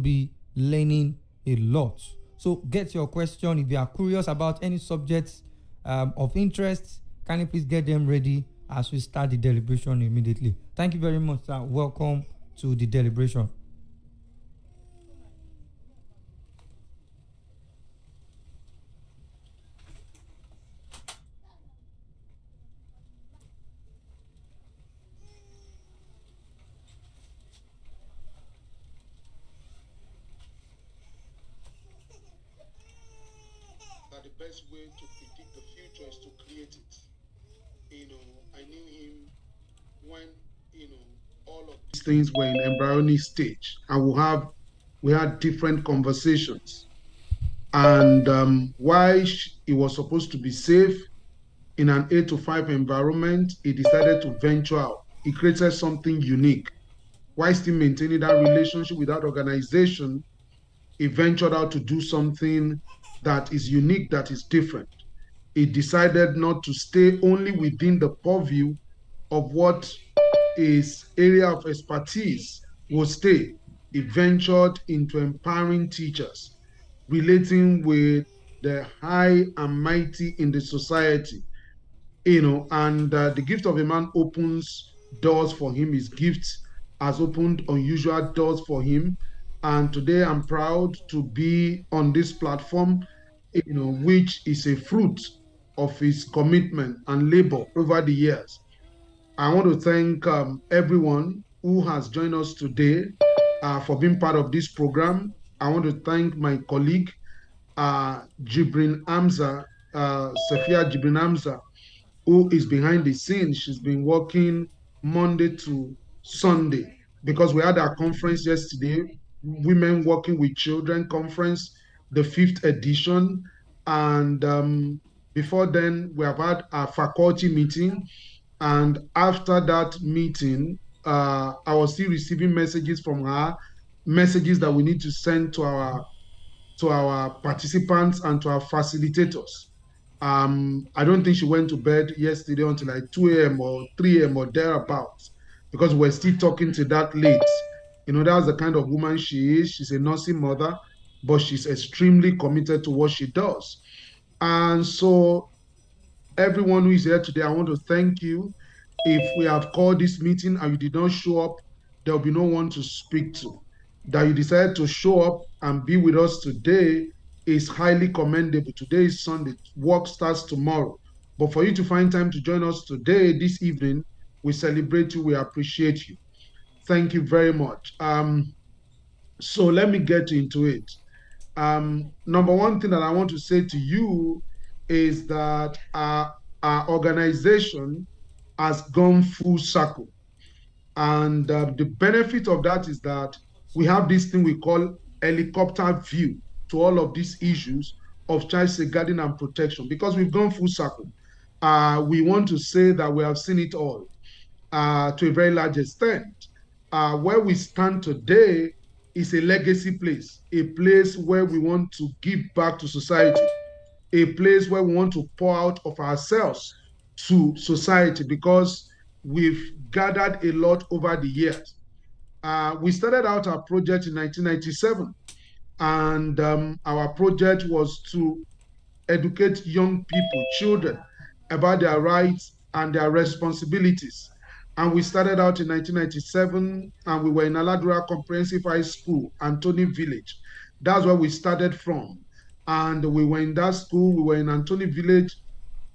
be learning a lot. So get your question. If you are curious about any subjects of interest, can you please get them ready as we start the deliberation immediately. Thank you very much, sir. Welcome to the deliberation. That the best way to predict the future is to create it. I knew him when, all of these things were in embryonic stage, and we had different conversations. And why he was supposed to be safe in an 8 to 5 environment, he decided to venture out. He created something unique. While still maintaining that relationship with that organization, he ventured out to do something that is unique, that is different. He decided not to stay only within the purview of what his area of expertise will stay. He ventured into empowering teachers, relating with the high and mighty in the society, and the gift of a man opens doors for him. His gift has opened unusual doors for him. And today I'm proud to be on this platform, which is a fruit of his commitment and labor over the years. I want to thank everyone who has joined us today for being part of this program. I want to thank my colleague, Jibrin Amza, Safia Jibrin Amza, who is behind the scenes. She's been working Monday to Sunday because we had our conference yesterday, Women Working with Children Conference, the 5th edition. And before then, we have had our faculty meeting. And after that meeting, I was still receiving messages from her, messages that we need to send to our participants and to our facilitators. I don't think she went to bed yesterday until like 2 a.m. or 3 a.m. or thereabouts, because we're still talking to that late. That's the kind of woman she is. She's a nursing mother, but she's extremely committed to what she does. And so everyone who is here today, I want to thank you. If we have called this meeting and you did not show up, there will be no one to speak to. That you decided to show up and be with us today is highly commendable. Today is Sunday. Work starts tomorrow. But for you to find time to join us today, this evening, we celebrate you. We appreciate you. Thank you very much. So let me get into it. Number one thing that I want to say to you is that our organization has gone full circle. And the benefit of that is that we have this thing we call helicopter view to all of these issues of child safeguarding and protection, because we've gone full circle. We want to say that we have seen it all to a very large extent. Where we stand today is a legacy place, a place where we want to give back to society, a place where we want to pour out of ourselves to society, because we've gathered a lot over the years. We started out our project in 1997, and our project was to educate young people, children, about their rights and their responsibilities. And we started out in 1997, and we were in Aladura Comprehensive High School, Antony Village. That's where we started from. And we were in that school, we were in Antony Village,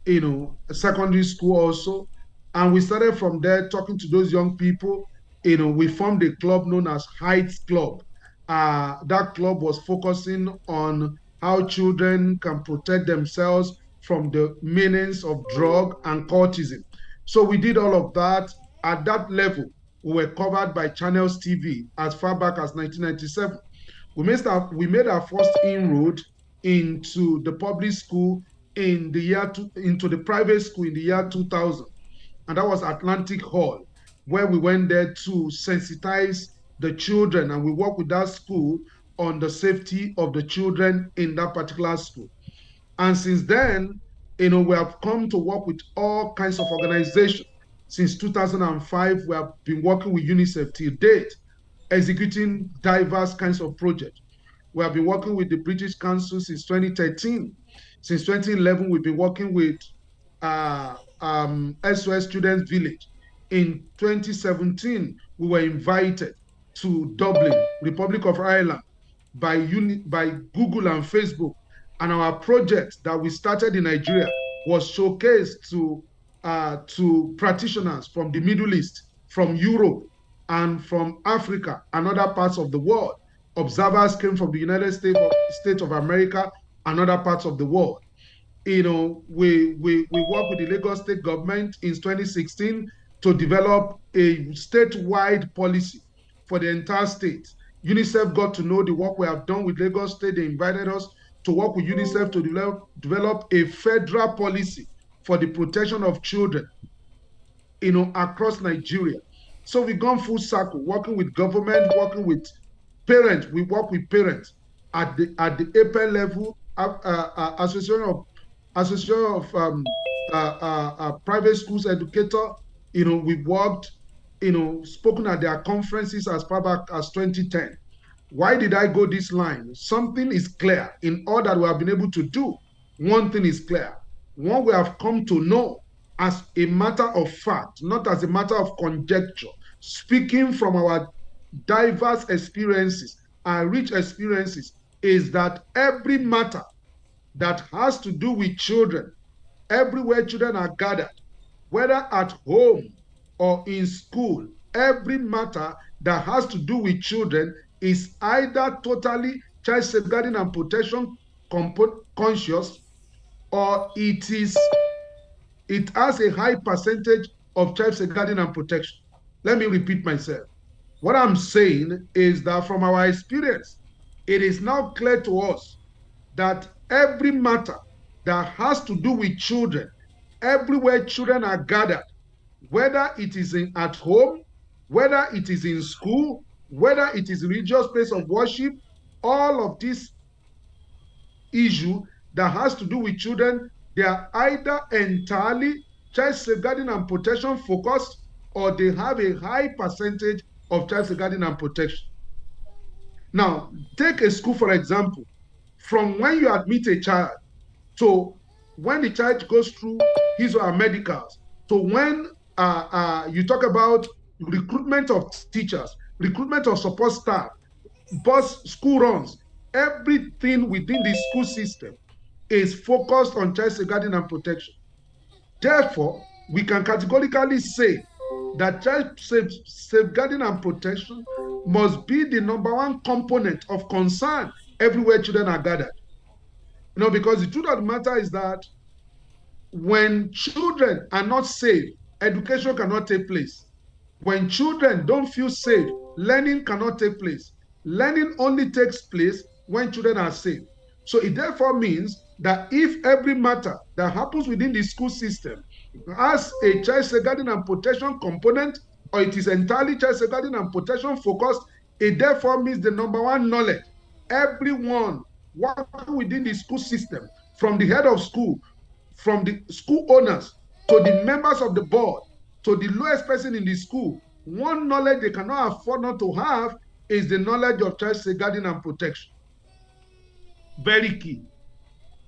a secondary school also. And we started from there talking to those young people. We formed a club known as Heights Club. That club was focusing on how children can protect themselves from the menace of drug and cultism. So we did all of that. At that level, we were covered by Channels TV as far back as 1997. We made our first inroad into the public school into the private school in the year 2000, and that was Atlantic Hall, where we went there to sensitize the children, and we worked with that school on the safety of the children in that particular school. And since then, we have come to work with all kinds of organizations. Since 2005, we have been working with UNICEF till date. executing diverse kinds of projects. We have been working with the British Council since 2013. Since 2011, we've been working with SOS Students Village. In 2017, we were invited to Dublin, Republic of Ireland, by Google and Facebook. And our project that we started in Nigeria was showcased to practitioners from the Middle East, from Europe, and from Africa and other parts of the world. Observers came from the United States of America and other parts of the world. We worked with the Lagos State government in 2016 to develop a statewide policy for the entire state. UNICEF got to know the work we have done with Lagos State. They invited us to work with UNICEF to develop a federal policy for the protection of children, across Nigeria. So we've gone full circle, working with government, working with parents. We work with parents at the APE level, Association of Private Schools Educator. We've worked, spoken at their conferences as far back as 2010. Why did I go this line? Something is clear in all that we have been able to do. One thing is clear. One we have come to know as a matter of fact, not as a matter of conjecture, speaking from our diverse experiences and rich experiences, is that every matter that has to do with children, everywhere children are gathered, whether at home or in school, every matter that has to do with children is either totally child safeguarding and protection conscious, or it has a high percentage of child safeguarding and protection. Let me repeat myself. What I'm saying is that from our experience, it is now clear to us that every matter that has to do with children, everywhere children are gathered, whether it is at home, whether it is in school, whether it is religious place of worship, all of this issue that has to do with children, they are either entirely child safeguarding and protection focused, or they have a high percentage of child safeguarding and protection. Now, take a school, for example. From when you admit a child to when the child goes through his or her medicals, to when you talk about recruitment of teachers, recruitment of support staff, bus school runs, everything within the school system is focused on child safeguarding and protection. Therefore, we can categorically say that child safeguarding and protection must be the number one component of concern everywhere children are gathered. Because the truth of the matter is that when children are not safe, education cannot take place. When children don't feel safe, learning cannot take place. Learning only takes place when children are safe. So it therefore means that if every matter that happens within the school system has a child safeguarding and protection component, or it is entirely child safeguarding and protection focused, it therefore means the number one knowledge everyone working within the school system, from the head of school, from the school owners, to the members of the board, to the lowest person in the school, one knowledge they cannot afford not to have is the knowledge of child safeguarding and protection. Very key.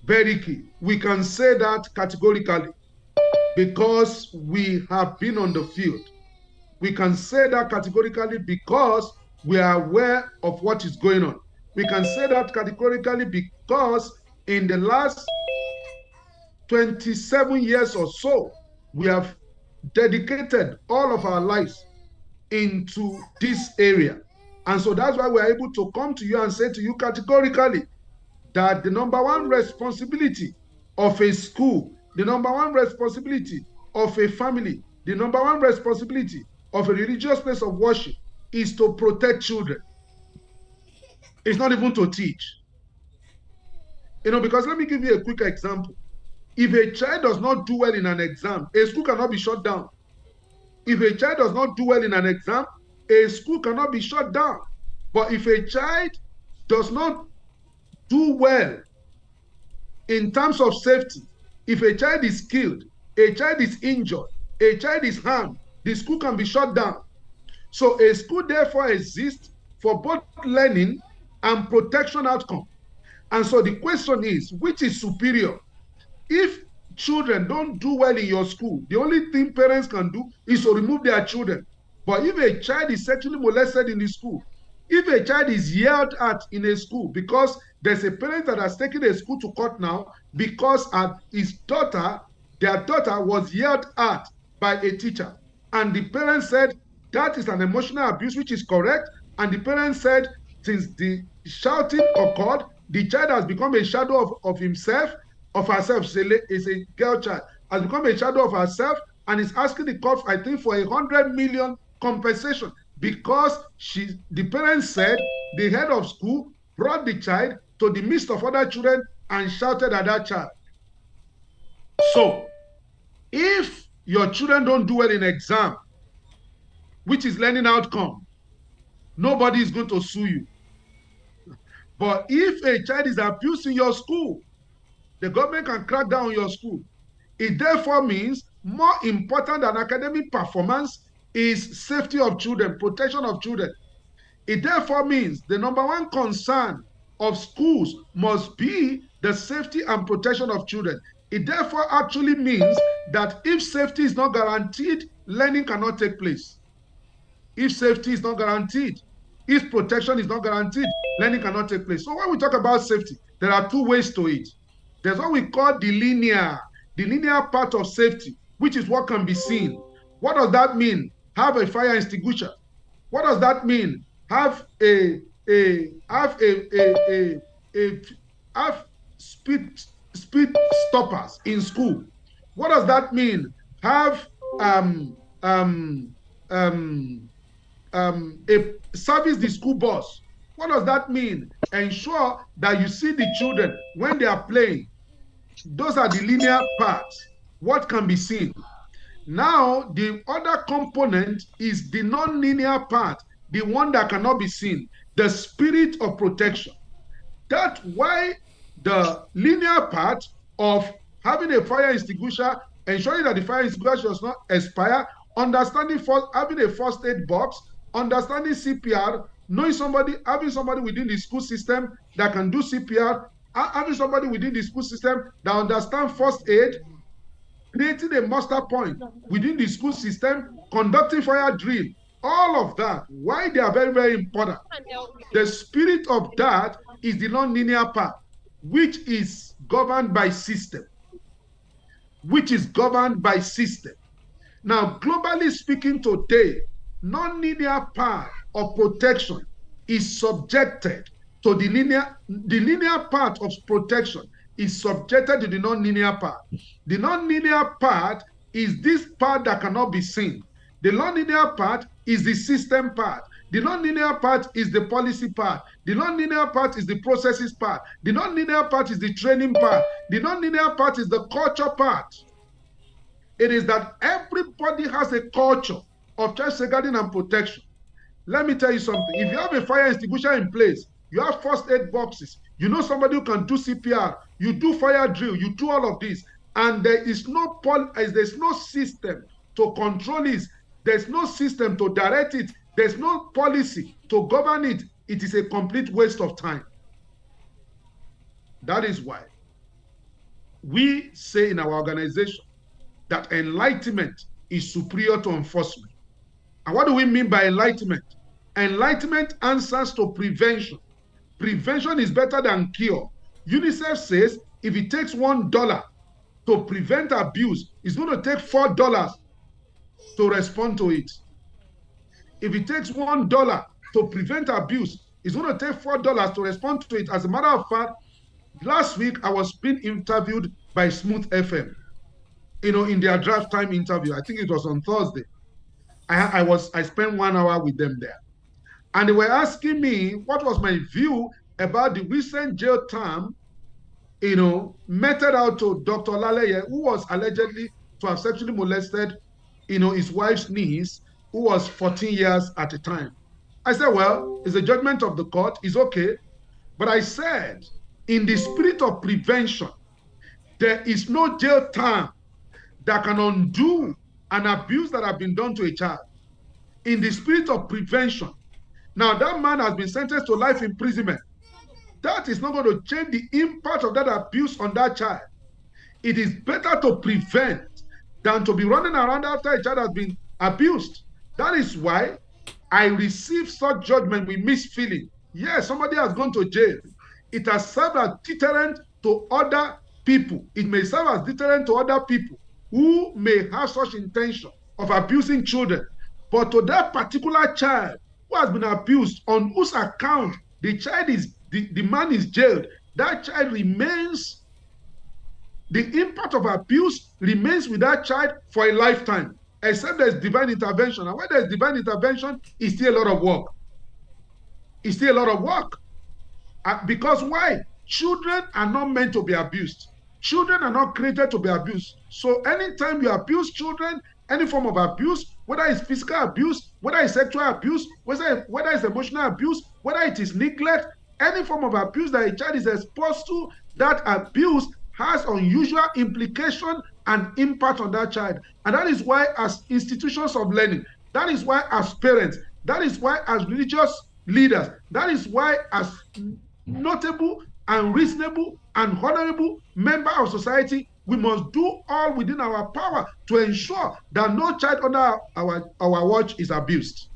Very key. We can say that categorically because we have been on the field. We can say that categorically because we are aware of what is going on. We can say that categorically because in the last 27 years or so, we have dedicated all of our lives into this area. And so that's why we're able to come to you and say to you categorically that the number one responsibility of a school, the number one responsibility of a family, the number one responsibility of a religious place of worship is to protect children. It's not even to teach. Because let me give you a quick example. If a child does not do well in an exam, a school cannot be shut down. If a child does not do well in an exam, a school cannot be shut down. But if a child does not do well in terms of safety, if a child is killed, a child is injured, a child is harmed, the school can be shut down. So a school therefore exists for both learning and protection outcome. And so the question is, which is superior? If children don't do well in your school, the only thing parents can do is to remove their children. But if a child is sexually molested in the school, if a child is yelled at in a school because there's a parent that has taken a school to court now because his daughter, their daughter was yelled at by a teacher, and the parent said that is an emotional abuse, which is correct, and the parent said since the shouting occurred, the child has become a shadow of himself, of herself. Is a girl child, has become a shadow of herself, and is asking the court, I think, for 100 million compensation because the parents said the head of school brought the child to the midst of other children and shouted at that child. So, if your children don't do well in exam, which is learning outcome, nobody is going to sue you. But if a child is abused in your school, the government can crack down on your school. It therefore means more important than academic performance is safety of children, protection of children. It therefore means the number one concern of schools must be the safety and protection of children. It therefore actually means that if safety is not guaranteed, learning cannot take place. If safety is not guaranteed, if protection is not guaranteed, learning cannot take place. So when we talk about safety, there are two ways to it. There's what we call the linear part of safety, which is what can be seen. What does that mean? Have a fire extinguisher. What does that mean? Have speed stoppers in school. What does that mean? Have service the school bus. What does that mean? Ensure that you see the children when they are playing. Those are the linear parts. What can be seen? Now, the other component is the non-linear part, the one that cannot be seen, the spirit of protection. That's why the linear part of having a fire extinguisher, ensuring that the fire extinguisher does not expire, understanding having a first aid box, understanding CPR, knowing somebody, having somebody within the school system that can do CPR, having somebody within the school system that understands first aid, creating a master point within the school system, conducting fire drill, all of that. Why they are very, very important. The spirit of that is the non-linear part, which is governed by system. Now, globally speaking today, non-linear part of protection is subjected to the linear part of protection is subjected to the non-linear part. The non-linear part is this part that cannot be seen. The non-linear part is the system part. The non-linear part is the policy part. The non-linear part is the processes part. The non-linear part is the training part. The non-linear part is the culture part. It is that everybody has a culture of child safeguarding and protection. Let me tell you something. If you have a fire extinguisher in place, you have first aid boxes, you know somebody who can do CPR, you do fire drill, you do all of this, and there's no system to control it, there's no system to direct it, there's no policy to govern it, it is a complete waste of time. That is why we say in our organization that enlightenment is superior to enforcement. And what do we mean by enlightenment? Enlightenment answers to prevention. Prevention is better than cure. UNICEF says if it takes $1 to prevent abuse, it's going to take $4 to respond to it. If it takes $1 to prevent abuse, it's going to take $4 to respond to it. As a matter of fact, last week I was being interviewed by Smooth FM, in their draft time interview. I think it was on Thursday. I spent 1 hour with them there. And they were asking me what was my view about the recent jail term, meted out to Dr. Laleye, who was allegedly to have sexually molested, his wife's niece, who was 14 years at the time. I said, well, it's a judgment of the court, it's okay. But I said, in the spirit of prevention, there is no jail term that can undo an abuse that has been done to a child. In the spirit of prevention, Now, that man has been sentenced to life imprisonment. That is not going to change the impact of that abuse on that child. It is better to prevent than to be running around after a child has been abused. That is why I receive such judgment with mixed feeling. Yes, somebody has gone to jail. It has served as deterrent to other people. It may serve as deterrent to other people who may have such intention of abusing children. But to that particular child who has been abused, on whose account the man is jailed, that child remains, the impact of abuse remains with that child for a lifetime, except there's divine intervention. And when there's divine intervention, it's still a lot of work. It's still a lot of work. Because why? Children are not meant to be abused. Children are not created to be abused. So anytime you abuse children, any form of abuse, whether it's physical abuse, whether it's sexual abuse, whether it's emotional abuse, whether it is neglect, any form of abuse that a child is exposed to, that abuse has unusual implication and impact on that child. And that is why, as institutions of learning, that is why, as parents, that is why, as religious leaders, that is why, as notable and reasonable and honorable member of society, we must do all within our power to ensure that no child under our watch is abused.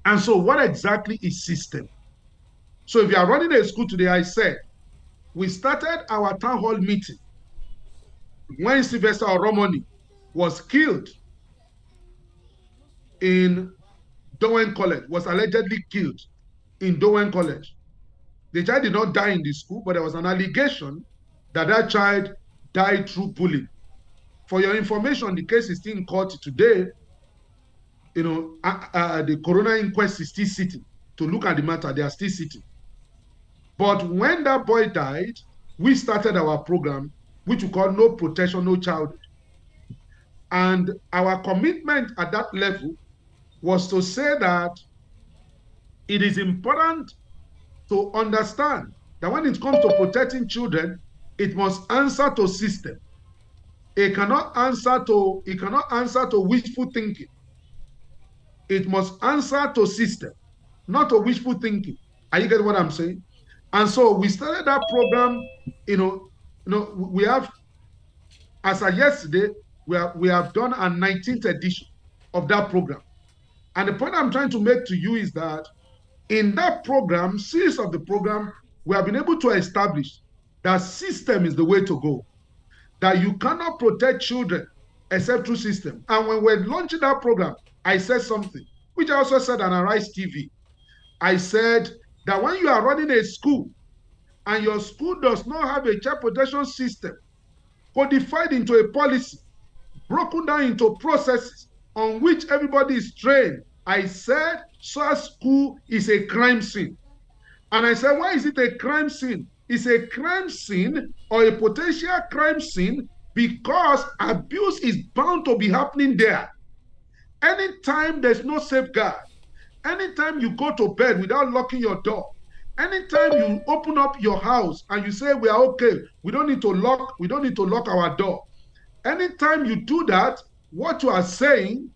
And so what exactly is system? So if you are running a school today, I said, we started our town hall meeting when Sylvester Oromoni was killed in Dowen College, was allegedly killed in Dowen College. The child did not die in the school, but there was an allegation that that child died through bullying. For your information, the case is still in court today. The coroner inquest is still sitting to look at the matter. They are still sitting. But when that boy died, we started our program, which we call No Protection, No Childhood. And our commitment at that level was to say that it is important to understand that when it comes to protecting children, it must answer to system. It cannot answer to wishful thinking. It must answer to system, not to wishful thinking. Are you getting what I'm saying? And so we started that program. We have, as of yesterday, we have done a 19th edition of that program. And the point I'm trying to make to you is that in that program, series of the program, we have been able to establish that system is the way to go. That you cannot protect children except through system. And when we're launching that program, I said something, which I also said on Arise TV. I said that when you are running a school and your school does not have a child protection system codified into a policy, broken down into processes on which everybody is trained, I said such school is a crime scene. And I said, why is it a crime scene? It's a crime scene or a potential crime scene because abuse is bound to be happening there. Anytime there's no safeguard, anytime you go to bed without locking your door, anytime you open up your house and you say we are okay, we don't need to lock our door. Anytime you do that, what you are saying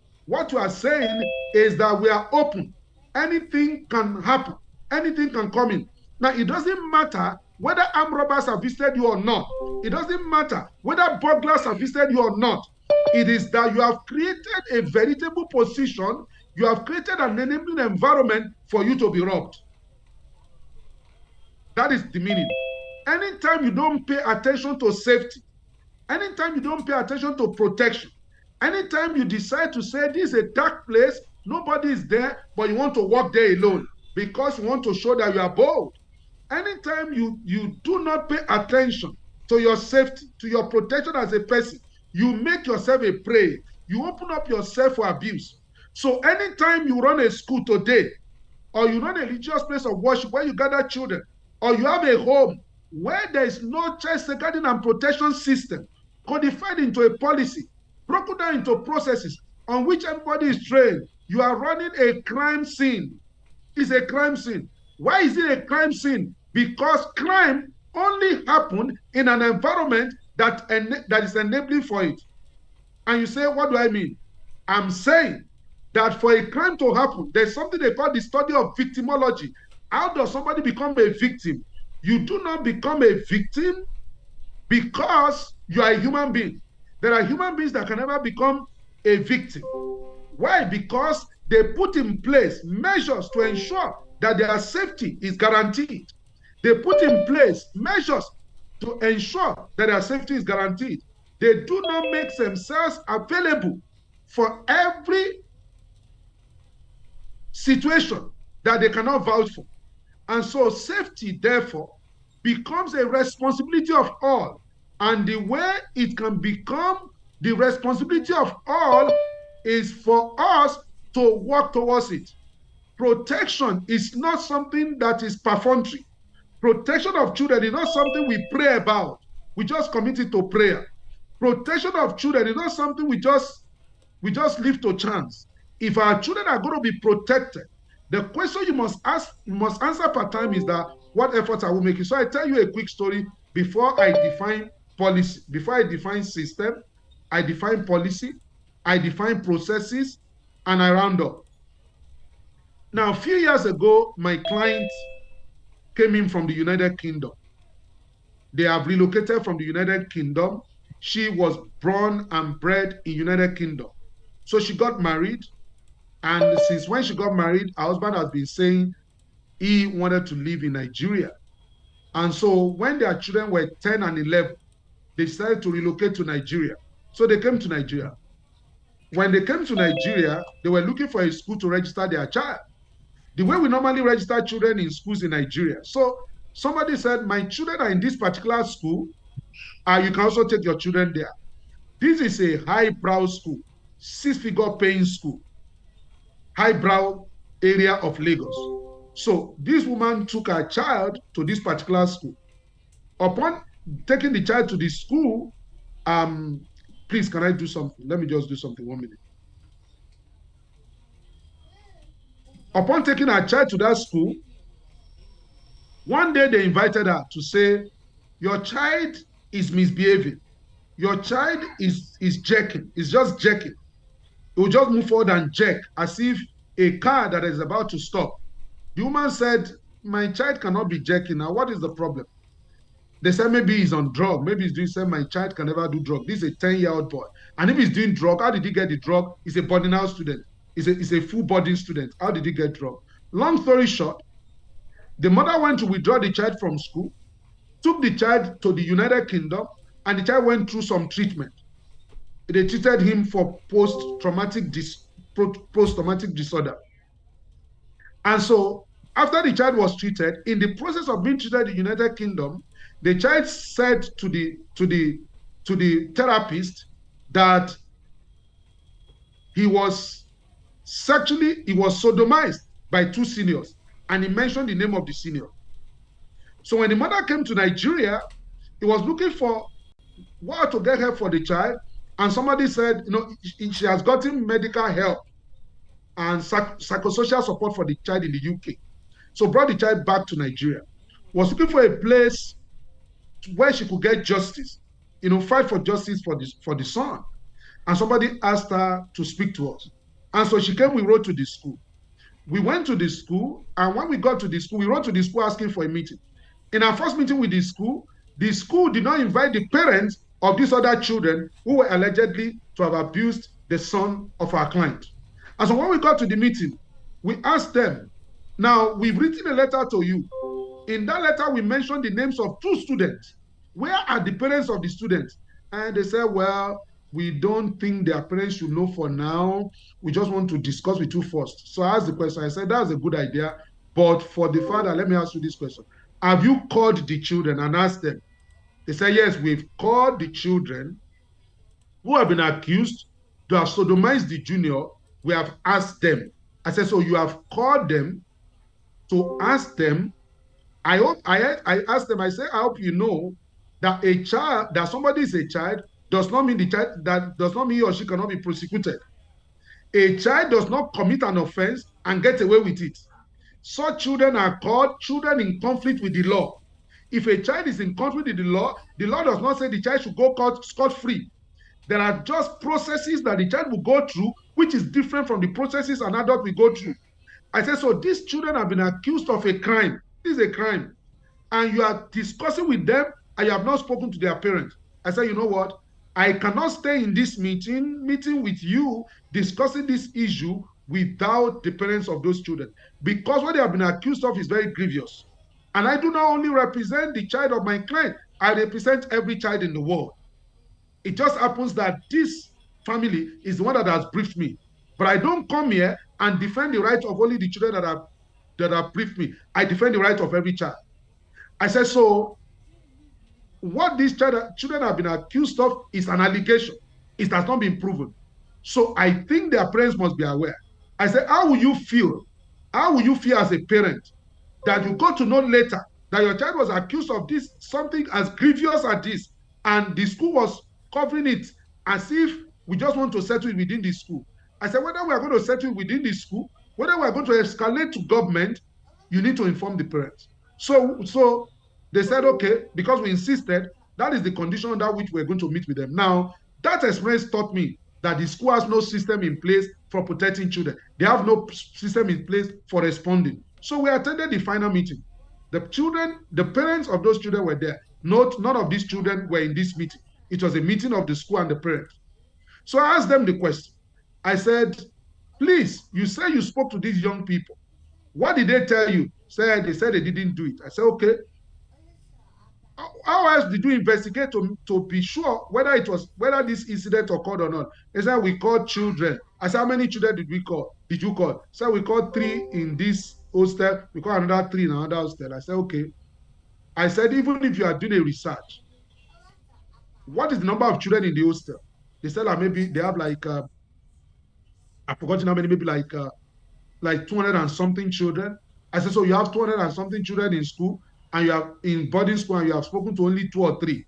is that we are open. Anything can happen. Anything can come in. Now, it doesn't matter whether armed robbers have visited you or not. It doesn't matter whether burglars have visited you or not. It is that you have created a veritable position. You have created an enabling environment for you to be robbed. That is the meaning. Anytime you don't pay attention to safety, anytime you don't pay attention to protection, anytime you decide to say this is a dark place, nobody is there, but you want to walk there alone because you want to show that you are bold. Anytime you do not pay attention to your safety, to your protection as a person, you make yourself a prey. You open up yourself for abuse. So anytime you run a school today, or you run a religious place of worship where you gather children, or you have a home where there is no child safeguarding and protection system codified into a policy, broken down into processes on which everybody is trained, you are running a crime scene. It's a crime scene. Why is it a crime scene? Because crime only happened in an environment that is enabling for it. And you say, what do I mean? I'm saying that for a crime to happen, there's something they call the study of victimology. How does somebody become a victim? You do not become a victim because you are a human being. There are human beings that can never become a victim. Why? Because they put in place measures to ensure that their safety is guaranteed. They put in place measures to ensure that their safety is guaranteed. They do not make themselves available for every situation that they cannot vouch for. And so safety, therefore, becomes a responsibility of all. And the way it can become the responsibility of all is for us to work towards it. Protection is not something that is perfunctory. Protection of children is not something we pray about. We just commit it to prayer. Protection of children is not something we just leave to chance. If our children are going to be protected, the question you must answer per time is that what efforts are we making? So I tell you a quick story before I define policy, before I define system, I define policy, I define processes, and I round up. Now, a few years ago, my client came in from the United Kingdom. They have relocated from the United Kingdom. She was born and bred in United Kingdom. So she got married. And since when she got married, her husband has been saying he wanted to live in Nigeria. And so when their children were 10 and 11, they decided to relocate to Nigeria. So they came to Nigeria. When they came to Nigeria, they were looking for a school to register their child. The way we normally register children in schools in Nigeria. So somebody said, my children are in this particular school, and you can also take your children there. This is a highbrow school, six-figure paying school, highbrow area of Lagos. So this woman took her child to this particular school. Upon taking the child to the school, please, can I do something? Let me just do something, 1 minute. Upon taking her child to that school, one day they invited her to say, your child is misbehaving. Your child is jerking. It's just jerking. It will just move forward and jerk as if a car that is about to stop. The woman said, my child cannot be jerking. Now, what is the problem? They said maybe he's on drug. Maybe he's doing something. My child can never do drug. This is a 10-year-old boy. And if he's doing drug, how did he get the drug? He's a boarding house student. He's a full boarding student. How did he get drug? Long story short, the mother went to withdraw the child from school, took the child to the United Kingdom, and the child went through some treatment. They treated him for post-traumatic disorder. And so after the child was treated, in the process of being treated in the United Kingdom, the child said to the therapist that he was sodomized by two seniors, and he mentioned the name of the senior. So when the mother came to Nigeria, he was looking for how to get help for the child, and somebody said, she has gotten medical help and psychosocial support for the child in the UK. So brought the child back to Nigeria. Was looking for a place where she could get justice, fight for justice for the son. And somebody asked her to speak to us. And so she came, we wrote to the school. We went to the school, and when we got to the school, we wrote to the school asking for a meeting. In our first meeting with the school did not invite the parents of these other children who were allegedly to have abused the son of our client. And so when we got to the meeting, we asked them, now we've written a letter to you. In that letter, we mentioned the names of two students. Where are the parents of the students? And they said, well, we don't think their parents should know for now. We just want to discuss with you first. So I asked the question. I said, that's a good idea. But for the father, let me ask you this question. Have you called the children and asked them? They said, yes, we've called the children who have been accused to have sodomized the junior. We have asked them. I said, so you have called them to ask them. I asked them, I said, I hope you know that that somebody is a child does not mean he or she cannot be prosecuted. A child does not commit an offense and get away with it. Such children are called children in conflict with the law. If a child is in conflict with the law does not say the child should go scot-free. There are just processes that the child will go through, which is different from the processes an adult will go through. I said, so these children have been accused of a crime. This is a crime. And you are discussing with them and you have not spoken to their parents. I said, you know what? I cannot stay in this meeting with you discussing this issue without the parents of those children. Because what they have been accused of is very grievous. And I do not only represent the child of my client, I represent every child in the world. It just happens that this family is the one that has briefed me. But I don't come here and defend the right of only the children that have briefed me. I defend the right of every child. I said, so what these children have been accused of is an allegation. It has not been proven. So I think their parents must be aware. I said, how will you feel? How will you feel as a parent that you got to know later that your child was accused of this, something as grievous as this, and the school was covering it as if we just want to settle it within the school? I said, whether we are going to settle it within the school, whether we are going to escalate to government, you need to inform the parents. So they said, okay, because we insisted, that is the condition under which we're going to meet with them. Now, that experience taught me that the school has no system in place for protecting children. They have no system in place for responding. So we attended the final meeting. The parents of those children were there. None of these children were in this meeting. It was a meeting of the school and the parents. So I asked them the question. I said, please, you say you spoke to these young people. What did they tell you? They said they didn't do it. I said, okay. How else did you investigate to be sure whether this incident occurred or not? They said we called children. I said, how many children did you call? So we called 3 in this hostel, we called another 3 in another hostel. I said, okay. I said, even if you are doing a research, what is the number of children in the hostel? They said maybe they have I've forgotten how many, maybe like 200 and something children. I said, so you have 200 and something children in school, and you have in boarding school, and you have spoken to only 2 or 3.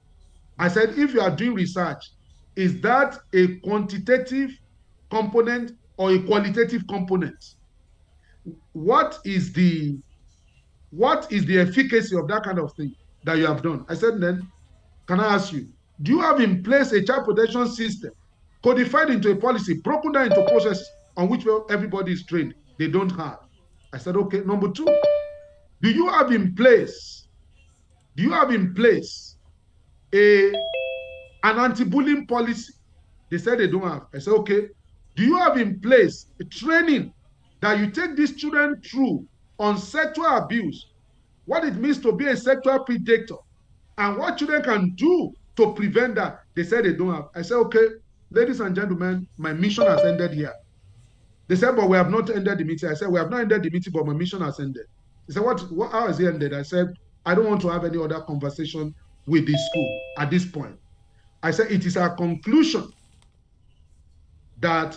I said, if you are doing research, is that a quantitative component or a qualitative component? What is the efficacy of that kind of thing that you have done? I said, then, can I ask you, do you have in place a child protection system codified into a policy, broken down into processes on which everybody is trained? They don't have. I said, okay. Number 2, do you have in place an anti-bullying policy? They said they don't have. I said, okay. Do you have in place a training that you take these children through on sexual abuse, what it means to be a sexual predator, and what children can do to prevent that? They said they don't have. I said, okay, ladies and gentlemen, my mission has ended here. They said, but we have not ended the meeting. I said, we have not ended the meeting, but my mission has ended. They said, how has it ended? I said, I don't want to have any other conversation with the school at this point. I said, it is our conclusion that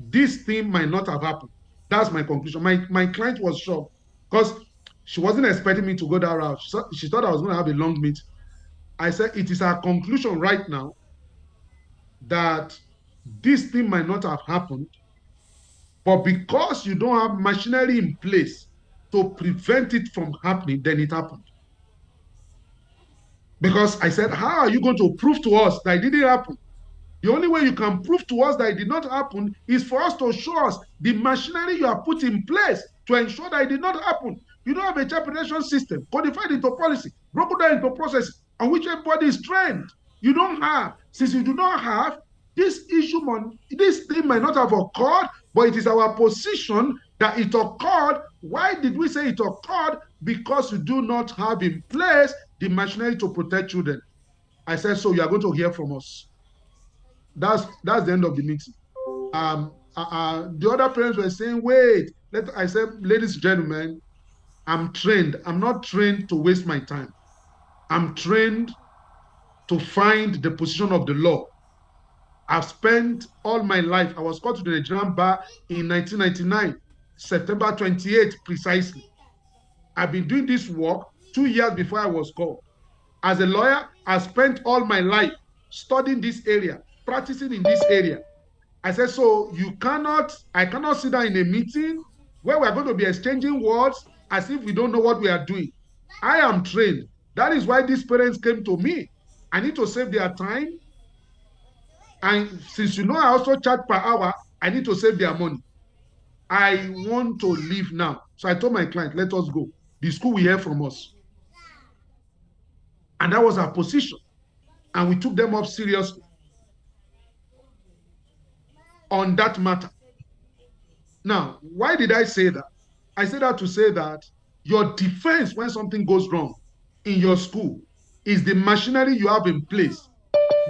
this thing might not have happened. That's my conclusion. My client was shocked because she wasn't expecting me to go that route. She thought I was going to have a long meeting. I said, it is our conclusion right now that this thing might not have happened, but because you don't have machinery in place to prevent it from happening, then it happened. Because I said, how are you going to prove to us that it didn't happen? The only way you can prove to us that it did not happen is for us to show us the machinery you have put in place to ensure that it did not happen. You don't have a child protection system codified into policy, broken down into processes on which everybody is trained. You don't have. Since you do not have, this thing might not have occurred, but it is our position that it occurred. Why did we say it occurred? Because you do not have in place the machinery to protect children. I said, so you are going to hear from us. That's the end of the meeting. The other parents were saying, wait. I said, ladies and gentlemen, I'm trained. I'm not trained to waste my time. I'm trained to find the position of the law. I've spent all my life. I was called to the Nigerian bar in 1999, September 28th, precisely. I've been doing this work 2 years before I was called. As a lawyer, I spent all my life studying this area, practicing in this area. I said, so I cannot sit down in a meeting where we're going to be exchanging words as if we don't know what we are doing. I am trained. That is why these parents came to me. I need to save their time. And since you know I also charge per hour, I need to save their money. I want to leave now. So I told my client, let us go. The school will hear from us. And that was our position. And we took them up seriously on that matter. Now, why did I say that? I said that to say that your defense when something goes wrong in your school is the machinery you have in place.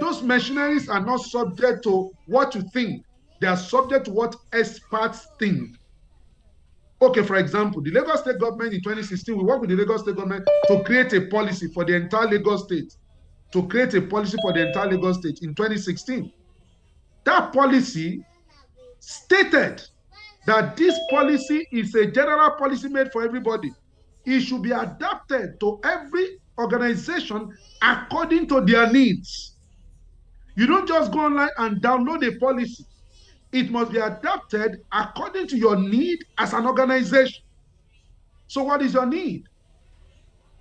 Those machineries are not subject to what you think. They are subject to what experts think. Okay, for example, the Lagos State government in 2016, we worked with the Lagos State government to create a policy for the entire Lagos State, to create a policy for the entire Lagos State in 2016. That policy stated that this policy is a general policy made for everybody. It should be adapted to every organization according to their needs. You don't just go online and download a policy. It must be adapted according to your need as an organization. So what is your need?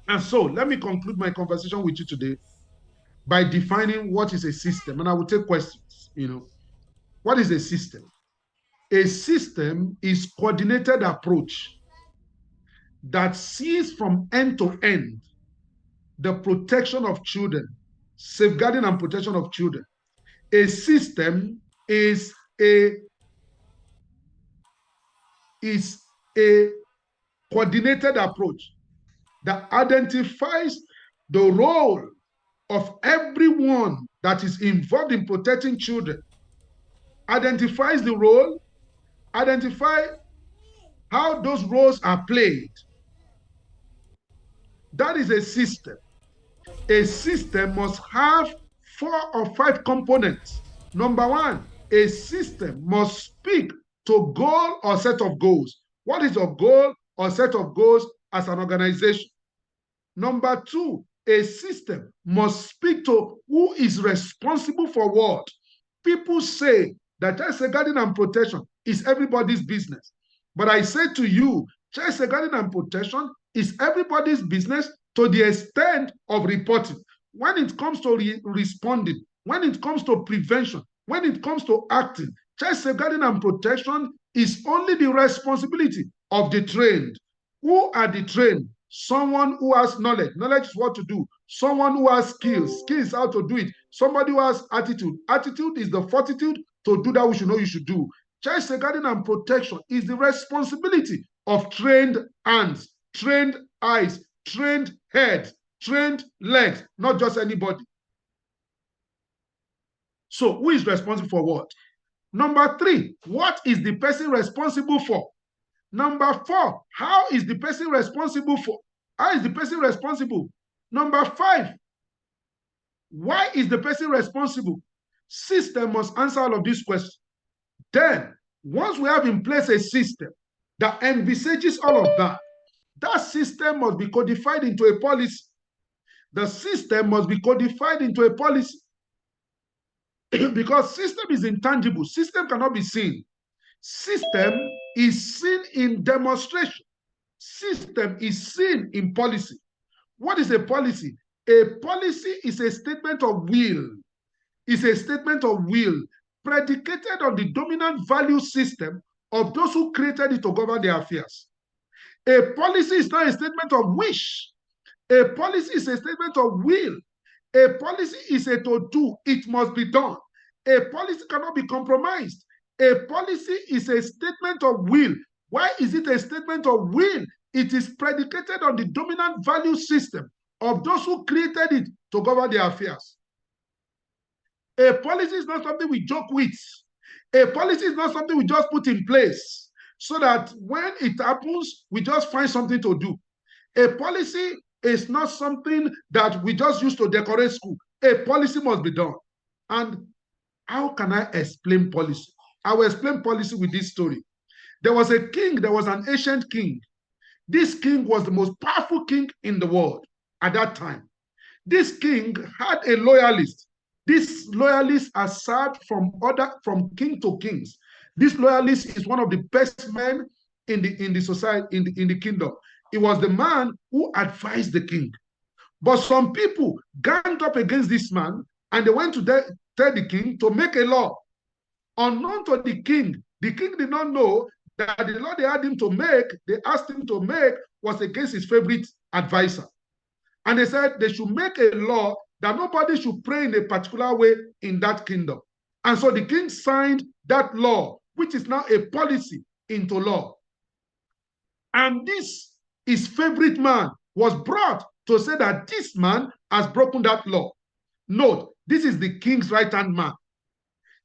And so let me conclude my conversation with you today by defining what is a system. And I will take questions. What is a system? A system is coordinated approach that sees from end to end the protection of children, safeguarding and protection of children. A system is a coordinated approach that identifies the role of everyone that is involved in protecting children, identifies the role, identify how those roles are played. That is a system. A system must have 4 or 5 components. Number one, a system must speak to goal or set of goals. What is your goal or set of goals as an organization? Number two, a system must speak to who is responsible for what. People say that child safeguarding and protection is everybody's business. But I say to you, child safeguarding and protection is everybody's business to the extent of reporting. When it comes to responding, when it comes to prevention, when it comes to acting, child safeguarding and protection is only the responsibility of the trained. Who are the trained? Someone who has knowledge. Knowledge is what to do. Someone who has skills. Skills how to do it. Somebody who has attitude. Attitude is the fortitude to do that which you know you should do. Child safeguarding and protection is the responsibility of trained hands, trained eyes, trained head, trained legs, not just anybody. So who is responsible for what? Number three, what is the person responsible for? Number four, how is the person responsible for? How is the person responsible? Number five, why is the person responsible? System must answer all of these questions. Then, once we have in place a system that envisages all of that, that system must be codified into a policy. The system must be codified into a policy. Because system is intangible. System cannot be seen. System is seen in demonstration. System is seen in policy. What is a policy? A policy is a statement of will. It's a statement of will predicated on the dominant value system of those who created it to govern their affairs. A policy is not a statement of wish. A policy is a statement of will. A policy is a to do. It must be done. A policy cannot be compromised. A policy is a statement of will. Why is it a statement of will? It is predicated on the dominant value system of those who created it to govern their affairs. A policy is not something we joke with. A policy is not something we just put in place so that when it happens, we just find something to do. A policy is not something that we just use to decorate school. A policy must be done. And how can I explain policy? I will explain policy with this story. There was a king, there was an ancient king. This king was the most powerful king in the world at that time. This king had a loyalist. This loyalist are served from king to kings. This loyalist is one of the best men in the society, in the kingdom. It was the man who advised the king. But some people ganged up against this man and they went to tell the king to make a law. Unknown to the king did not know that the law they had him to make, they asked him to make, was against his favorite advisor. And they said they should make a law that nobody should pray in a particular way in that kingdom. And so the king signed that law, which is now a policy, into law. And this, his favorite man, was brought to say that this man has broken that law. Note, this is the king's right-hand man.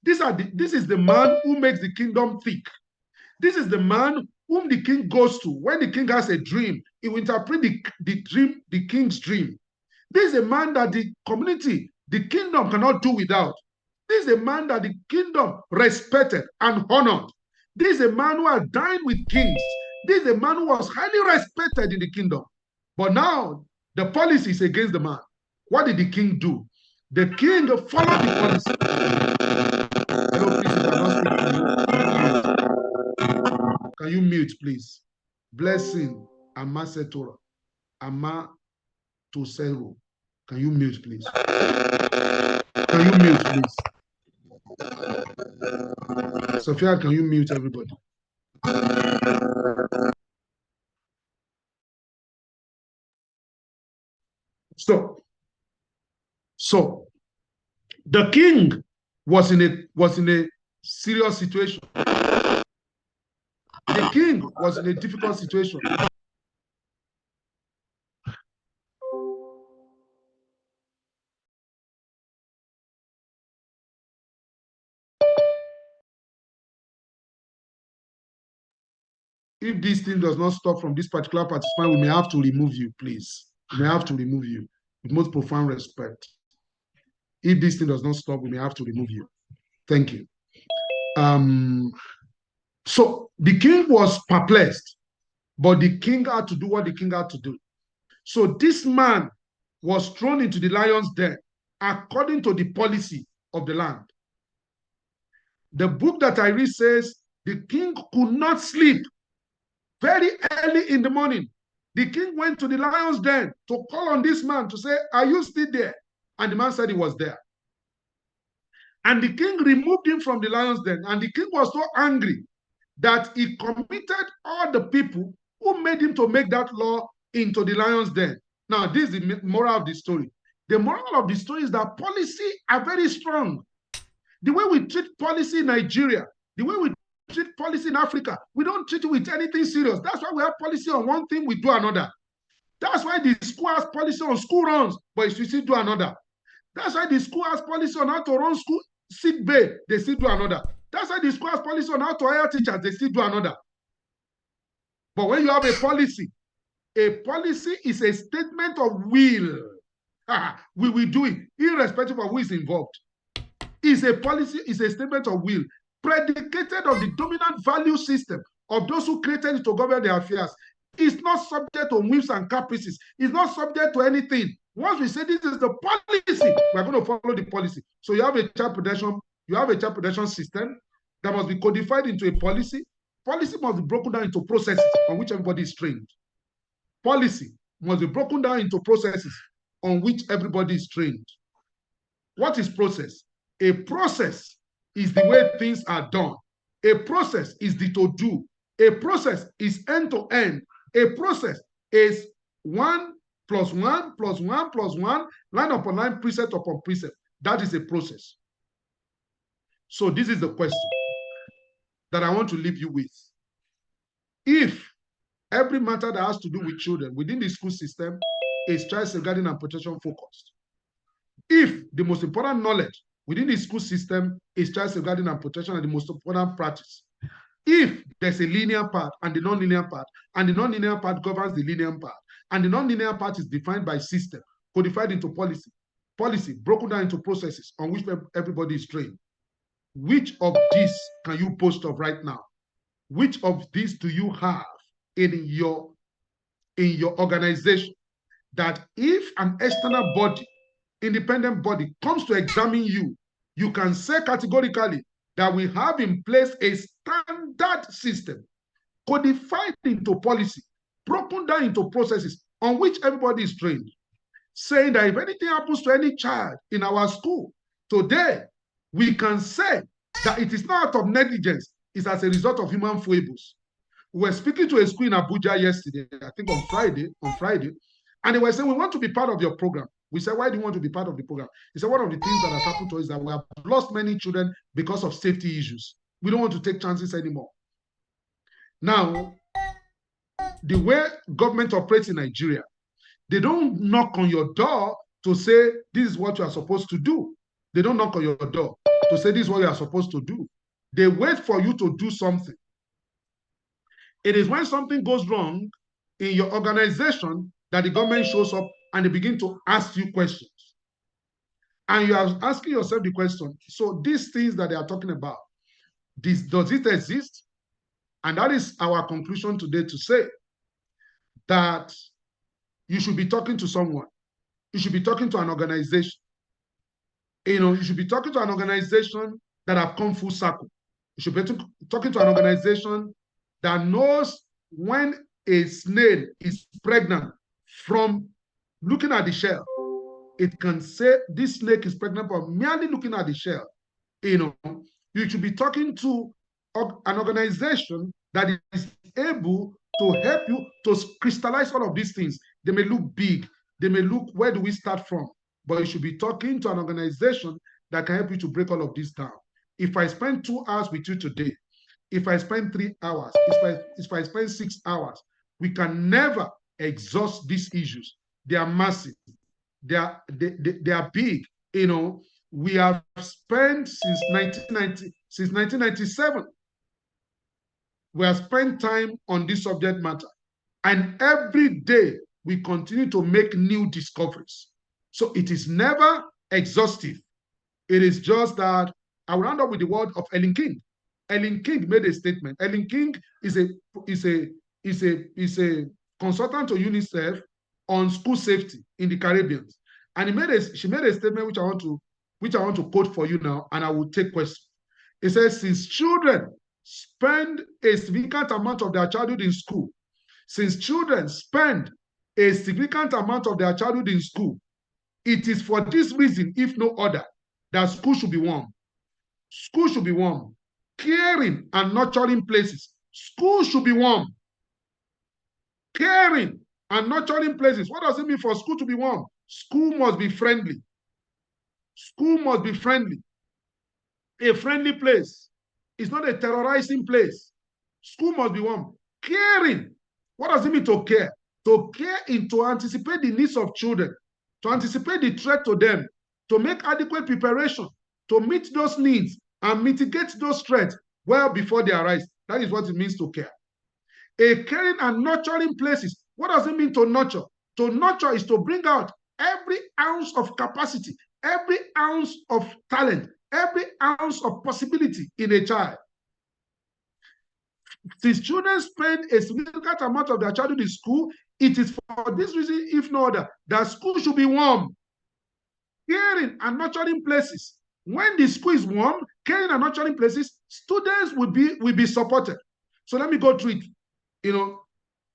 This is the man who makes the kingdom thick. This is the man whom the king goes to. When the king has a dream, he will interpret the king's dream. This is a man that the community, the kingdom cannot do without. This is a man that the kingdom respected and honored. This is a man who had dined with kings. This is a man who was highly respected in the kingdom. But now the policy is against the man. What did the king do? The king followed the policy. Hello, please, if I'm not speaking, can you mute, please? Blessing, Ama Setora, Ama Tosero. Can you mute, please? Can you mute, please? Sophia, can you mute everybody? So the king was in a serious situation. The king was in a difficult situation. If this thing does not stop from this particular participant, we may have to remove you, please. We may have to remove you with most profound respect. If this thing does not stop, we may have to remove you. Thank you. So the king was perplexed, but the king had to do what the king had to do. So this man was thrown into the lion's den according to the policy of the land. The book that I read says the king could not sleep. Very early in the morning, the king went to the lion's den to call on this man to say, are you still there? And the man said he was there. And the king removed him from the lion's den. And the king was so angry that he committed all the people who made him to make that law into the lion's den. Now, this is the moral of the story. The moral of the story is that policy are very strong. The way we treat policy in Nigeria, the way we treat policy in Africa, we don't treat it with anything serious. That's why we have policy on one thing, we do another. That's why the school has policy on school runs, but we still do another. That's why the school has policy on how to run school sick bay, they still do another. That's why the school has policy on how to hire teachers, they still do another. But when you have a policy is a statement of will. We will do it, irrespective of who is involved. Is a policy, is a statement of will, predicated on the dominant value system of those who created it to govern their affairs. It's not subject to whims and caprices. It's not subject to anything. Once we say this is the policy, we're going to follow the policy. So you have a child protection system that must be codified into a policy. Policy must be broken down into processes on which everybody is trained. Policy must be broken down into processes on which everybody is trained. What is process? A process is the way things are done. A process is the to-do. A process is end-to-end. A process is 1 + 1 + 1 + 1, line upon line, precept upon precept. That is a process. So this is the question that I want to leave you with. If every matter that has to do with children within the school system is child safeguarding and protection focused, if the most important knowledge within the school system is child safeguarding and protection and the most important practice, if there's a linear part and the non-linear part, and the non-linear part governs the linear part, and the non-linear part is defined by system, codified into policy broken down into processes on which everybody is trained, which of these can you boast of right now? Which of these do you have in your organization that if an external body, independent body comes to examine you, you can say categorically that we have in place a standard system codified into policy, broken down into processes on which everybody is trained, saying that if anything happens to any child in our school today, we can say that it is not out of negligence, it's as a result of human foibles. We were speaking to a school in Abuja yesterday, I think on Friday, and they were saying, we want to be part of your program. We said, why do you want to be part of the program? He said, one of the things that has happened to us is that we have lost many children because of safety issues. We don't want to take chances anymore. Now, the way government operates in Nigeria, they don't knock on your door to say, this is what you are supposed to do. They don't knock on your door to say, this is what you are supposed to do. They wait for you to do something. It is when something goes wrong in your organization that the government shows up and they begin to ask you questions. And you are asking yourself the question, so these things that they are talking about, does it exist? And that is our conclusion today, to say that you should be talking to someone. You should be talking to an organization. You should be talking to an organization that have come full circle. You should be talking to an organization that knows when a snail is pregnant from looking at the shell. It can say this snake is pregnant from merely looking at the shell. You should be talking to an organization that is able to help you to crystallize all of these things. They may look big. They may look, where do we start from? But you should be talking to an organization that can help you to break all of this down. If I spend 2 hours with you today, if I spend 3 hours, if I spend 6 hours, we can never exhaust these issues. They are massive. They are big. We have spent since 1997. We have spent time on this subject matter. And every day we continue to make new discoveries. So it is never exhaustive. It is just that I will round up with the word of Ellen King. Ellen King made a statement. Ellen King is a consultant to UNICEF on school safety in the Caribbean. And she made a statement which I want to quote for you now, and I will take questions. It says, since children spend a significant amount of their childhood in school, it is for this reason, if no other, that school should be warm. School should be warm. Caring and nurturing places. School should be warm. Caring and nurturing places. What does it mean for school to be warm? School must be friendly. School must be friendly. A friendly place. It's not a terrorizing place. School must be warm. Caring. What does it mean to care? To care is to anticipate the needs of children, to anticipate the threat to them, to make adequate preparation, to meet those needs and mitigate those threats well before they arise. That is what it means to care. A caring and nurturing places. What does it mean to nurture? To nurture is to bring out every ounce of capacity, every ounce of talent, every ounce of possibility in a child. Since children spend a significant amount of their childhood in school, it is for this reason, if no other, that school should be warm, caring and nurturing places. When the school is warm, caring and nurturing places, students will be supported. So let me go through it.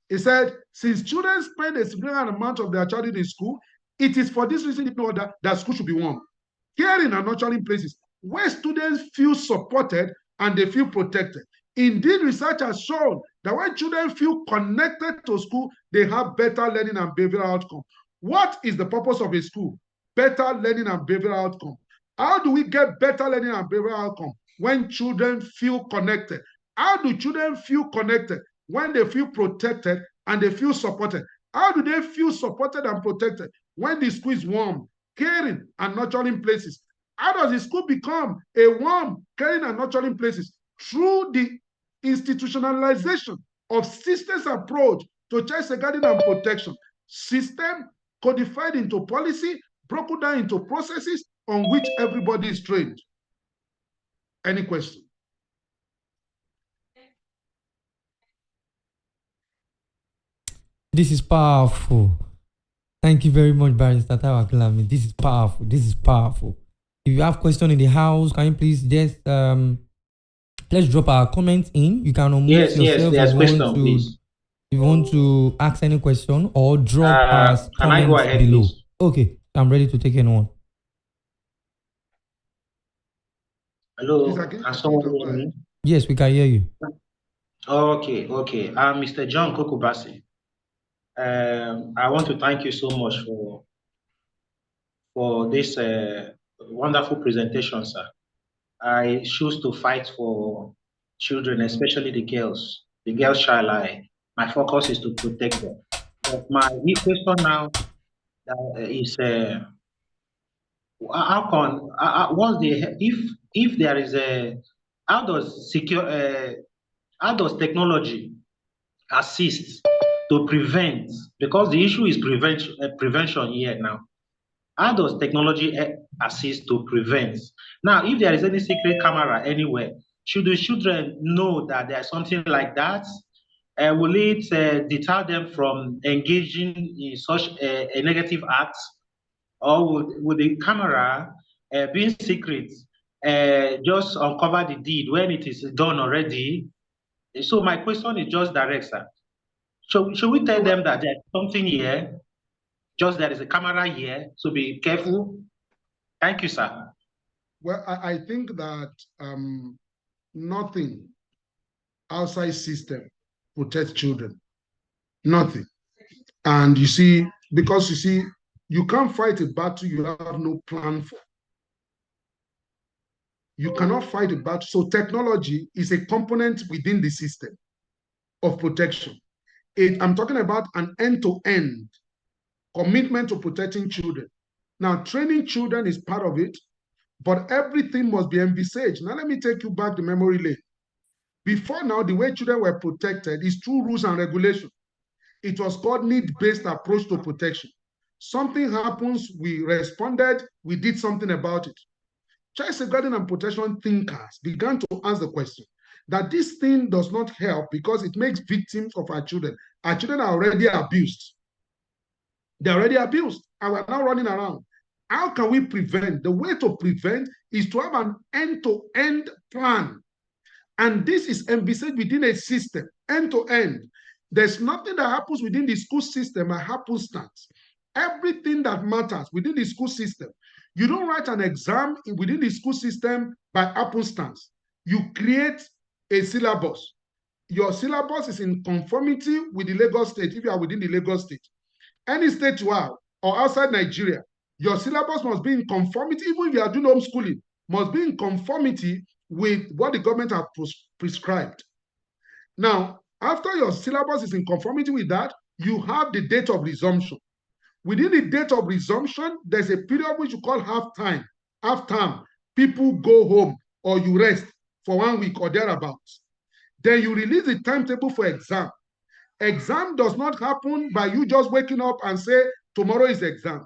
It said, since children spend a significant amount of their childhood in school, it is for this reason, if no other, that school should be warm, caring and nurturing places where students feel supported and they feel protected. Indeed, research has shown that when children feel connected to school, they have better learning and behavioral outcome. What is the purpose of a school? Better learning and behavioral outcome. How do we get better learning and behavioral outcome? When children feel connected. How do children feel connected? When they feel protected and they feel supported. How do they feel supported and protected? When the school is warm, caring, and nurturing places. How does the school become a warm, caring, and nurturing places? Through the institutionalization of systems approach to child safeguarding and protection. System codified into policy, broken down into processes on which everybody is trained. Any question? This is powerful. Thank you very much, Barrister Tawakalami. This is powerful. This is powerful. If you have questions in the house, can you please just let's drop our comments in. You can unmute yourself yes, question, please. If you want to ask any question or drop us Can I go ahead, below. please? Okay, I'm ready to take anyone. Please, Hello, can continue someone to go hear ahead. me? Yes, we can hear you. Okay, okay. I'm Mr. John Kokubasi. I want to thank you so much for this wonderful presentation, sir. I choose to fight for children, especially the girls. The girls child, my focus is to protect them. But my real question now is, how can, what's the, if there is a, how does secure, how does technology assist to prevent, because the issue is prevention here now. How does technology assist to prevent? Now, if there is any secret camera anywhere, should the children know that there's something like that? Will it deter them from engaging in such a negative act? Or would the camera, being secret, just uncover the deed when it is done already? So my question is just direct, sir. Should we tell them Well, that there's something here, just there is a camera here, so be careful? Thank you, sir. I think that nothing outside system protects children. Nothing. And you see, because you see, you can't fight a battle you have no plan for. You cannot fight a battle. So technology is a component within the system of protection. I'm talking about an end-to-end commitment to protecting children. Now, training children is part of it, but everything must be envisaged. Now, let me take you back to memory lane. Before now, the way children were protected is through rules and regulations. It was called need-based approach to protection. Something happens, we responded, we did something about it. Child safeguarding and protection thinkers began to ask the question that this thing does not help because it makes victims of our children. Our children are already abused. They're already abused, and we're now running around. How can we prevent? The way to prevent is to have an end-to-end plan. And this is envisaged within a system, end to end. There's nothing that happens within the school system by happenstance. Everything that matters within the school system, you don't write an exam within the school system by happenstance. You create a syllabus. Your syllabus is in conformity with the Lagos state if you are within the Lagos state. Any state you are or outside Nigeria, your syllabus must be in conformity, even if you are doing homeschooling, must be in conformity with what the government have prescribed. Now, after your syllabus is in conformity with that, you have the date of resumption. Within the date of resumption, there's a period which you call half time. Half term, people go home or you rest for 1 week or thereabouts. Then you release the timetable for exam. Exam does not happen by you just waking up and say, tomorrow is exam.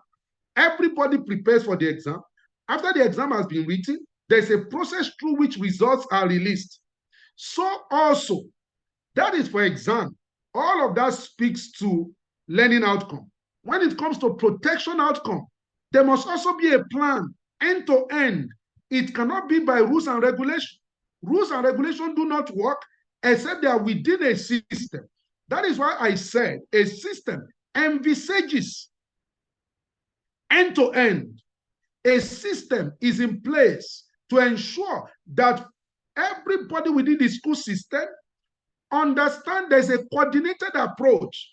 Everybody prepares for the exam. After the exam has been written, there's a process through which results are released. So also, that is for exam. All of that speaks to learning outcome. When it comes to protection outcome, there must also be a plan, end to end. It cannot be by rules and regulation. Rules and regulation do not work except they are within a system. That is why I said a system envisages end to end. A system is in place to ensure that everybody within the school system understand there's a coordinated approach.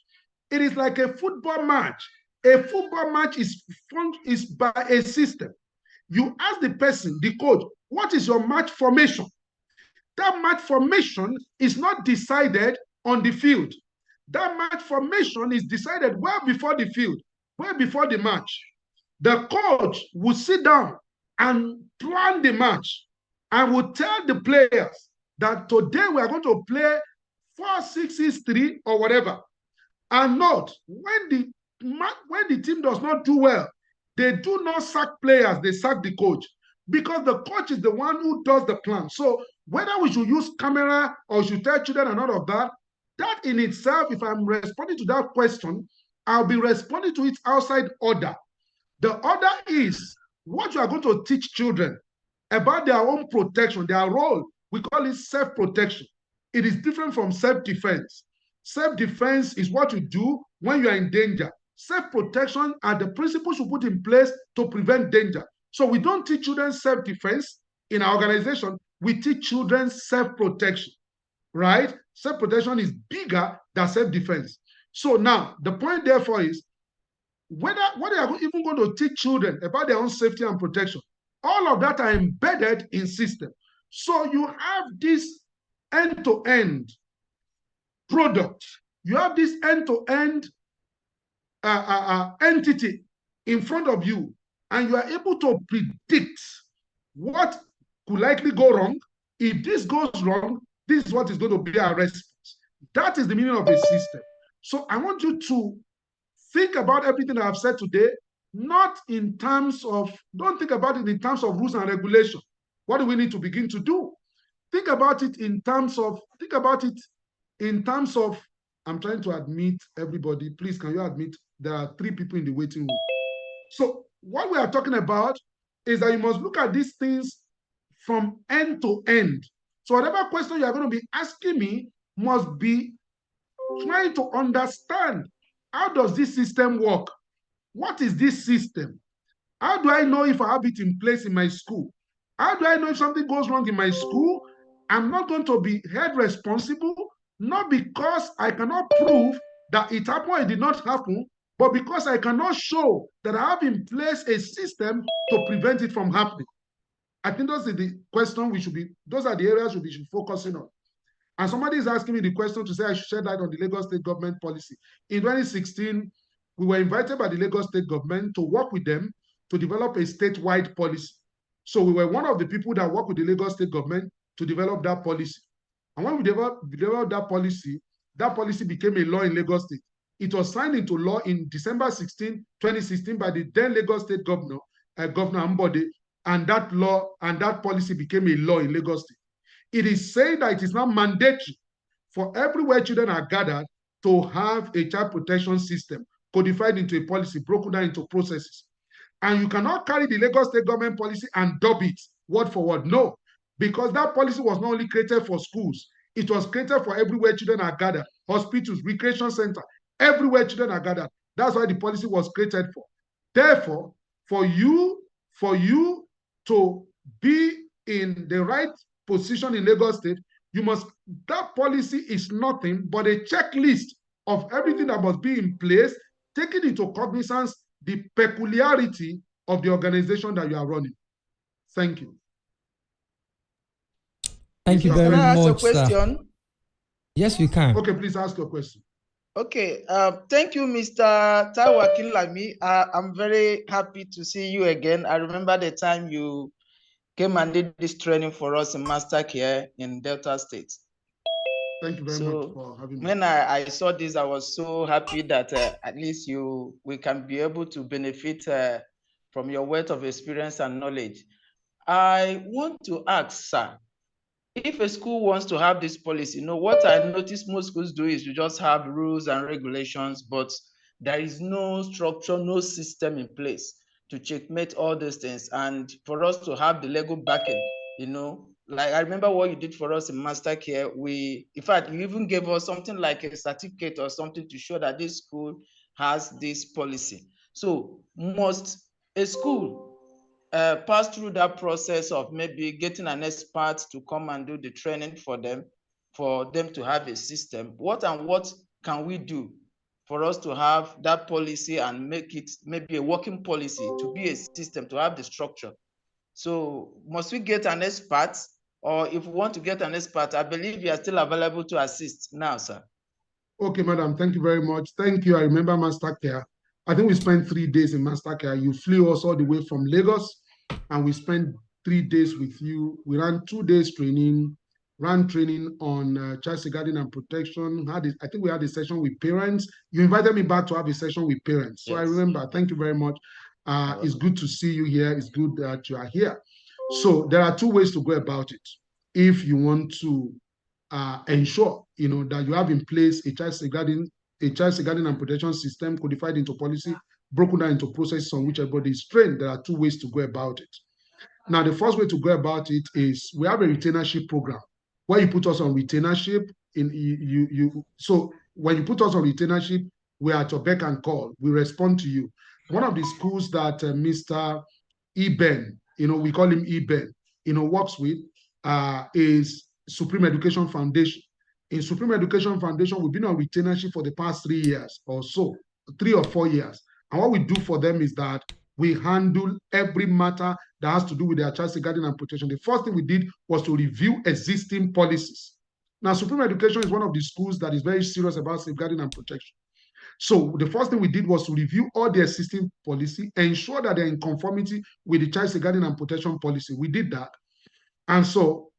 It is like a football match. A football match is by a system. You ask the person, the coach, what is your match formation? That match formation is not decided on the field. That match formation is decided well before the field, well before the match. The coach will sit down and plan the match and will tell the players that today we are going to play 4-6-3 or whatever. And note, when the team does not do well, they do not sack players, they sack the coach because the coach is the one who does the plan. So whether we should use camera or should tell children and all of that, that in itself, if I'm responding to that question, I'll be responding to its outside order. The order is what you are going to teach children about their own protection, their role. We call it self-protection. It is different from self-defense. Self-defense is what you do when you are in danger. Self-protection are the principles you put in place to prevent danger. So we don't teach children self-defense. in our organization, we teach children self-protection, right? Self-protection is bigger than self-defense. So now the point therefore is what are you even going to teach children about their own safety and protection? All of that are embedded in system. So you have this end-to-end product. You have this end-to-end entity in front of you, and you are able to predict what could likely go wrong. If this goes wrong, this is what is going to be our response. That is the meaning of a system. So I want you to think about everything I've said today, not in terms of, don't think about it in terms of rules and regulation. What do we need to begin to do? Think about it in terms of, I'm trying to admit everybody. Please, can you admit there are 3 people in the waiting room? So what we are talking about is that you must look at these things from end to end. So whatever question you are going to be asking me must be trying to understand, how does this system work? What is this system? How do I know if I have it in place in my school? How do I know if something goes wrong in my school? I'm not going to be held responsible, not because I cannot prove that it happened or it did not happen, but because I cannot show that I have in place a system to prevent it from happening. I think those are the question those are the areas we should be focusing on. And somebody is asking me the question to say I should shed light on the Lagos State government policy. In 2016, we were invited by the Lagos State government to work with them to develop a statewide policy. So we were one of the people that worked with the Lagos State government to develop that policy. And when we developed that policy became a law in Lagos State. It was signed into law in December 16, 2016 by the then Lagos State governor, Governor Ambode, and that law and that policy became a law in Lagos State. It is saying that it is now mandatory for everywhere children are gathered to have a child protection system codified into a policy, broken down into processes. And you cannot carry the Lagos State government policy and dub it word for word. No, because that policy was not only created for schools, it was created for everywhere children are gathered, hospitals, recreation center, everywhere children are gathered. That's why the policy was created for. Therefore, for you to be in the right position in Lagos State, that policy is nothing but a checklist of everything that must be in place, taking into cognizance the peculiarity of the organization that you are running. Thank you. Thank you Can very I ask a much, sir. question? Yes, we can. Okay, please ask your question. Okay, thank you, Mr. Taiwo Akinlami. I'm very happy to see you again. I remember the time you came and did this training for us in Master Care in Delta State. Thank you very much for having me. When I saw this, I was so happy that at least we can be able to benefit from your wealth of experience and knowledge. I want to ask, sir, if a school wants to have this policy, what I notice most schools do is you just have rules and regulations, but there is no structure, no system in place to checkmate all these things. And for us to have the legal backing, like I remember what you did for us in Master Care. In fact, you even gave us something like a certificate or something to show that this school has this policy. So must a school pass through that process of maybe getting an expert to come and do the training for them to have a system? What can we do for us to have that policy and make it maybe a working policy, to be a system, to have the structure? So must we get an expert? Or if we want to get an expert, I believe you are still available to assist now, sir. Okay, madam, thank you very much. Thank you. I remember Master Care. I think we spent 3 days in Master Care. You flew us all the way from Lagos, and we spent 3 days with you. We ran 2 days training, ran training on child safeguarding and protection. I think we had a session with parents. You invited me back to have a session with parents. So yes. I remember. Thank you very much. It's good to see you here. It's good that you are here. So there are 2 ways to go about it. If you want to ensure that you have in place a child safeguarding and protection system codified into policy, broken down into processes on which everybody is trained, there are 2 ways to go about it. Now, the first way to go about it is we have a retainership program where you put us on retainership. So when you put us on retainership, we are at your beck and call. We respond to you. One of the schools that Mr. Eben, we call him Eben, works with is Supreme Education Foundation. In Supreme Education Foundation, we've been on retainership for the past 3 years or so, 3 or 4 years. And what we do for them is that we handle every matter that has to do with their child safeguarding and protection. The first thing we did was to review existing policies. Now, Supreme Education is one of the schools that is very serious about safeguarding and protection. So the first thing we did was to review all the existing policy, ensure that they're in conformity with the child safeguarding and protection policy. We did that. And so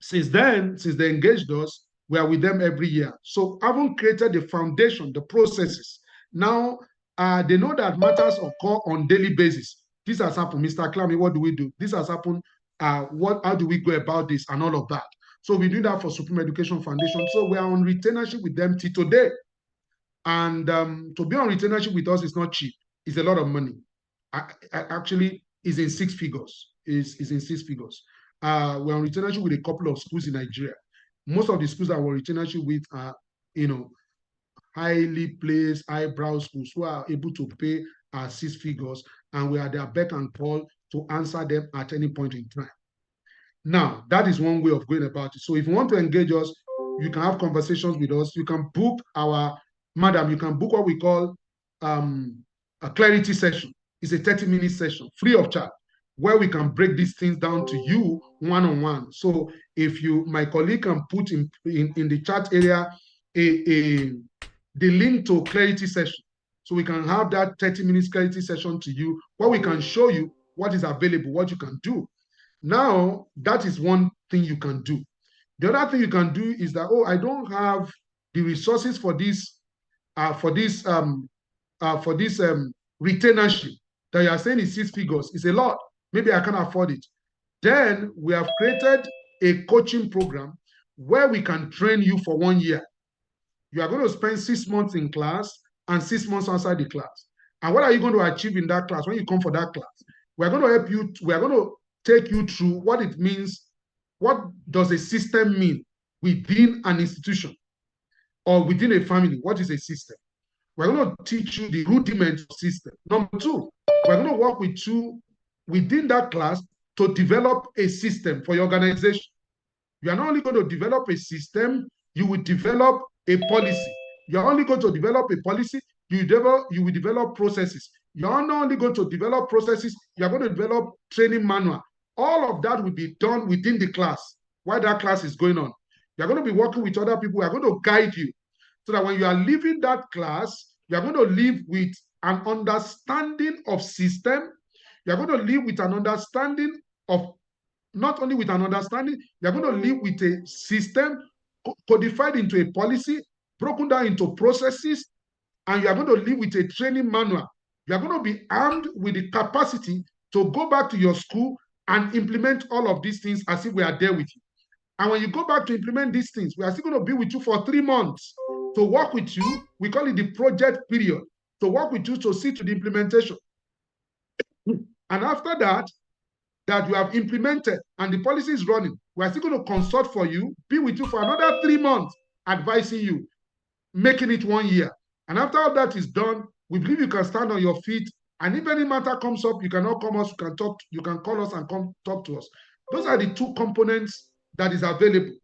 since then, since they engaged us, we are with them every year. So having created the foundation, the processes, now they know that matters occur on daily basis. This has happened, Mr. Klami, what do we do? This has happened, how do we go about this and all of that? So we do that for Supreme Education Foundation. So we are on retainership with them till today. And to be on retainership with us is not cheap. It's a lot of money. Actually, it's in 6 figures. It's in 6 figures. We're on retainership with a couple of schools in Nigeria. Most of the schools that we're retainership with are, highly placed, highbrow schools who are able to pay 6 figures, and we are their beck and call to answer them at any point in time. Now, that is one way of going about it. So if you want to engage us, you can have conversations with us. You can book you can book what we call a clarity session. It's a 30-minute session, free of charge, where we can break these things down to you one-on-one. So if my colleague can put in the chat area the link to clarity session, so we can have that 30 minutes clarity session to you, where we can show you what is available, what you can do. Now, that is one thing you can do. The other thing you can do is that, I don't have the resources for this retainership that you are saying is 6 figures. It's a lot. Maybe I can't afford it. Then we have created a coaching program where we can train you for 1 year. You are going to spend 6 months in class and 6 months outside the class. And what are you going to achieve in that class when you come for that class? We are going to help you. We are going to take you through what it means. What does a system mean within an institution or within a family? What is a system? We're going to teach you the rudiments of system. Number 2, we're going to work with you within that class to develop a system for your organization. You are not only going to develop a system, you will develop a policy. You're only going to develop a policy, you will develop processes. You're not only going to develop processes, you're going to develop training manual. All of that will be done within the class while that class is going on. You're going to be working with other people who are going to guide you so that when you are leaving that class, you're going to leave with an understanding of system. You're going to live with an understanding of, not only with an understanding, you're going to live with a system codified into a policy, broken down into processes, and you're going to live with a training manual. You're going to be armed with the capacity to go back to your school and implement all of these things as if we are there with you. And when you go back to implement these things, we are still going to be with you for 3 months to work with you. We call it the project period, to work with you to see to the implementation. And after that you have implemented and the policy is running, we are still going to consult for you, be with you for another 3 months, advising you, making it 1 year. And after all that is done, we believe you can stand on your feet. And if any matter comes up, you can all come us, you can call us and come talk to us. Those are the 2 components that is available,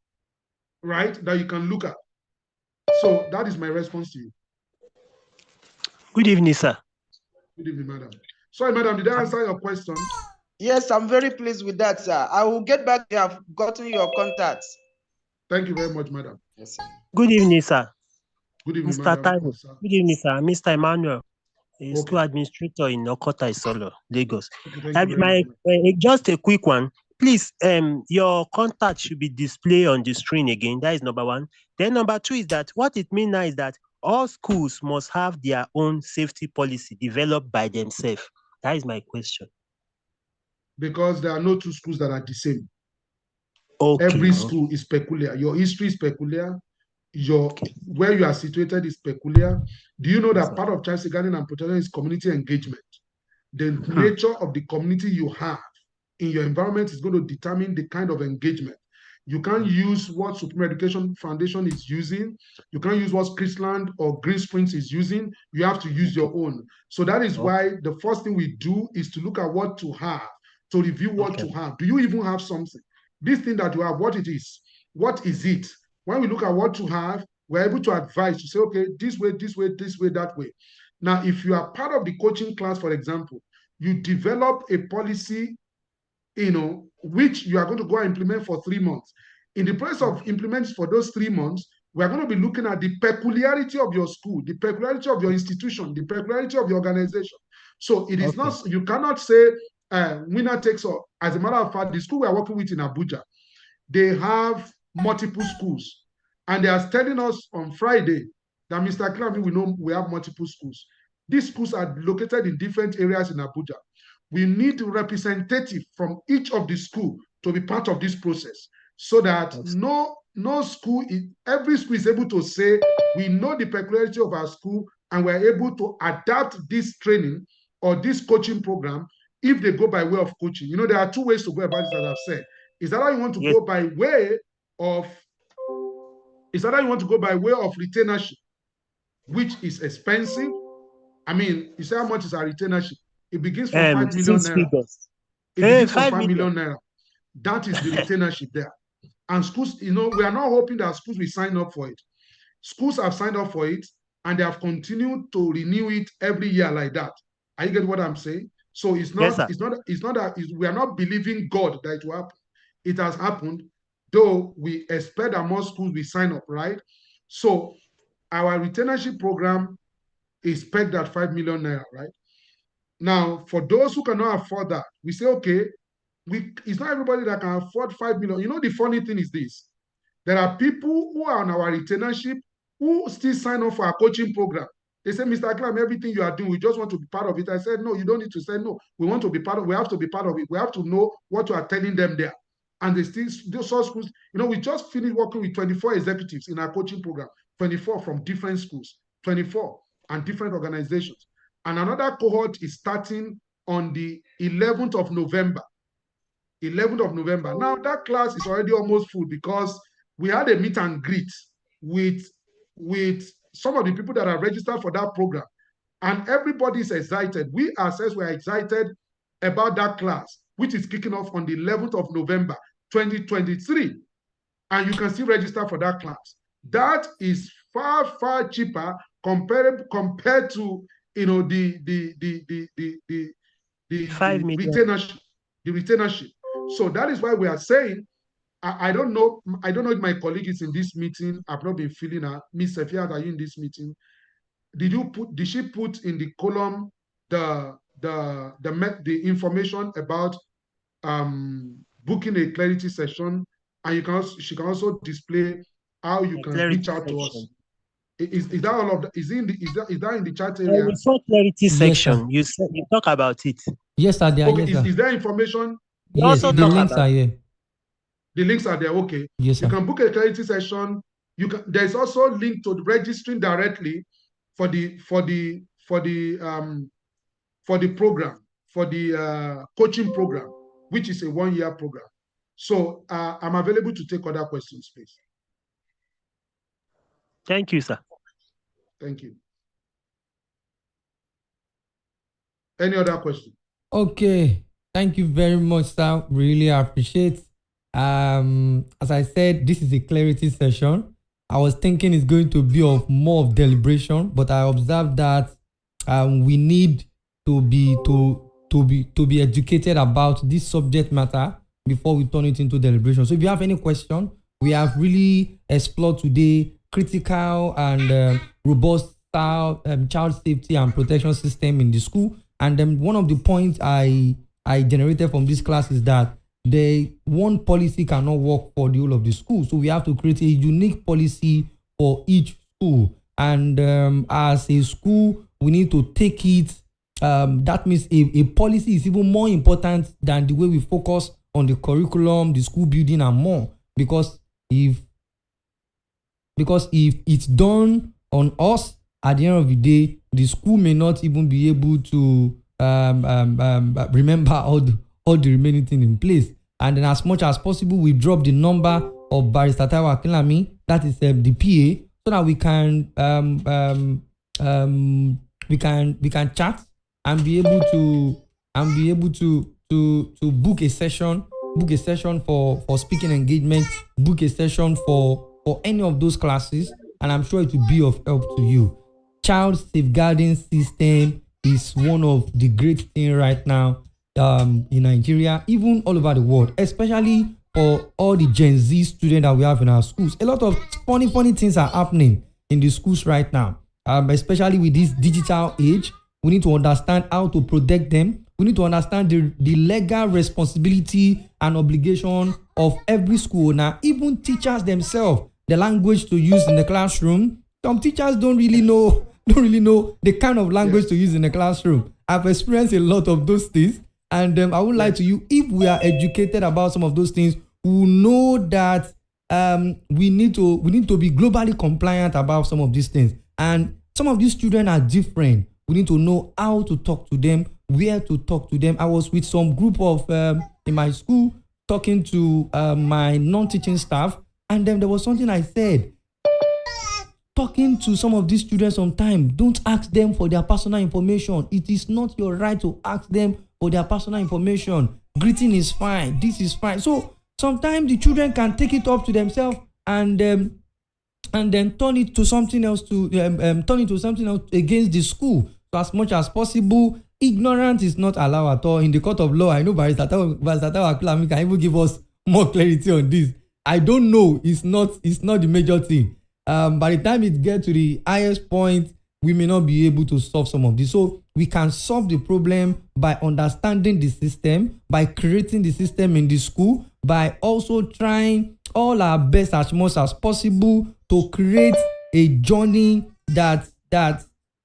right, that you can look at. So that is my response to you. Good evening, sir. Good evening, madam. Sorry, madam, did I answer your question? Yes, I'm very pleased with that, sir. I will get back. I've gotten your contacts. Thank you very much, madam. Yes, sir. Good evening, sir. Good evening, Mr. madam. Taiwo. Good evening, sir. Mr. Emmanuel, a school administrator in Okota Isolo, Lagos. Just a quick one. Please, your contact should be displayed on the screen again. That is number 1. Then number 2 is that what it means now is that all schools must have their own safety policy developed by themselves. That is my question. Because there are no 2 schools that are the same. Okay. Every school is peculiar. Your history is peculiar. Where you are situated is peculiar. Do you know that part of child safeguarding and protection is community engagement? The nature of the community you have in your environment is going to determine the kind of engagement. You can't use what Supreme Education Foundation is using. You can't use what Chrisland or Green Springs is using. You have to use your own. So that is why the first thing we do is to look at what to have. to review what you have. Do you even have something? This thing that you have, what it is? What is it? When we look at what you have, we're able to advise to say, okay, this way, this way, this way, that way. Now, if you are part of the coaching class, for example, you develop a policy, which you are going to go and implement for 3 months. In the process of implementing for those 3 months, we are going to be looking at the peculiarity of your school, the peculiarity of your institution, the peculiarity of your organization. So it is not, you cannot say winner takes all. As a matter of fact, the school we are working with in Abuja, they have multiple schools. And they are telling us on Friday that Mr. Klami, we know we have multiple schools. These schools are located in different areas in Abuja. We need a representative from each of the school to be part of this process so that no school, every school is able to say, we know the peculiarity of our school and we're able to adapt this training or this coaching program if they go by way of coaching. There are 2 ways to go about it, as I've said. Is that how you want to go by way of retainership, which is expensive? I mean, you say how much is our retainership? It begins from 5 million naira. It begins from 5 million naira. That is the retainership there. And schools, we are not hoping that schools will sign up for it. Schools have signed up for it and they have continued to renew it every year like that. Are you getting what I'm saying? So it's not that we are not believing God that it will happen. It has happened, though we expect that more schools will sign up, right? So our retainership program is pegged at 5 million naira, right? Now, for those who cannot afford that, we say, okay, it's not everybody that can afford 5 million. The funny thing is this. There are people who are on our retainership who still sign up for our coaching program. They say, Mr. Aklam, everything you are doing, we just want to be part of it. I said, no, you don't need to say no. We want to be part of it. We have to be part of it. We have to know what you are telling them there. And they still, those schools, we just finished working with 24 executives in our coaching program, 24 from different schools, 24 and different organizations. And another cohort is starting on the 11th of November. 11th of November. Now, that class is already almost full because we had a meet and greet with some of the people that are registered for that program. And everybody is excited. We ourselves were excited about that class, which is kicking off on the 11th of November, 2023. And you can still register for that class. That is far, far cheaper compared to the 5 million. retainership. So that is why we are saying, I don't know if my colleague is in this meeting. I've not been feeling her. Miss Sefia, are you in this meeting? Did she put in the column the information about booking a clarity session? And she can also display how you can reach out to us. Is that all of that? Is that in the chat area? Before clarity section, you talk about it. Yes, sir. Okay, is there information? Yes, the links are here. The links are there. Okay. Yes, sir. You can book a clarity session. There's also a link to registering directly for the program, for the coaching program, which is a 1-year program. So I'm available to take other questions, please. Thank you, sir. Thank you. Any other question? Okay. Thank you very much, sir. Really appreciate. As I said, this is a clarity session. I was thinking it's going to be more of deliberation, but I observed that we need to be educated about this subject matter before we turn it into deliberation. So if you have any question, we have really explored today critical and robust child safety and protection system in the school. And then one of the points I generated from this class is that one policy cannot work for the whole of the school. So we have to create a unique policy for each school. And as a school, we need to take it. That means a policy is even more important than the way we focus on the curriculum, the school building, and more. Because if it's done on us, at the end of the day, the school may not even be able to remember all the remaining things in place. And then as much as possible, we drop the number of Barrister Taiwo Akinlami, that is the PA, so that we can chat and be able to book a session, for speaking engagement, book a session for any of those classes, and I'm sure it will be of help to you. Child safeguarding system is one of the great things right now in Nigeria, even all over the world, especially for all the Gen Z students that we have in our schools. A lot of funny things are happening in the schools right now, especially with this digital age. We need to understand how to protect them. We need to understand the legal responsibility and obligation of every school owner, even teachers themselves, the language to use in the classroom. Some teachers don't really know the kind of language to use in the classroom. I've experienced a lot of those things, and I would lie to you, if we are educated about some of those things, we will know that we need to be globally compliant about some of these things. And some of these children are different. We need to know how to talk to them, where to talk to them. I was with some group of in my school talking to my non-teaching staff, and then there was something I said. Talking to some of these students sometimes, don't ask them for their personal information. It is not your right to ask them for their personal information. Greeting is fine, this is fine. So sometimes the children can take it up to themselves and then turn it to something else against the school. So as much as possible, ignorance is not allowed at all. In the court of law, I know Barrister Tawa can even give us more clarity on this. I don't know. It's not the major thing. By the time it gets to the highest point, we may not be able to solve some of this. So we can solve the problem by understanding the system, by creating the system in the school, by also trying all our best as much as possible to create a journey that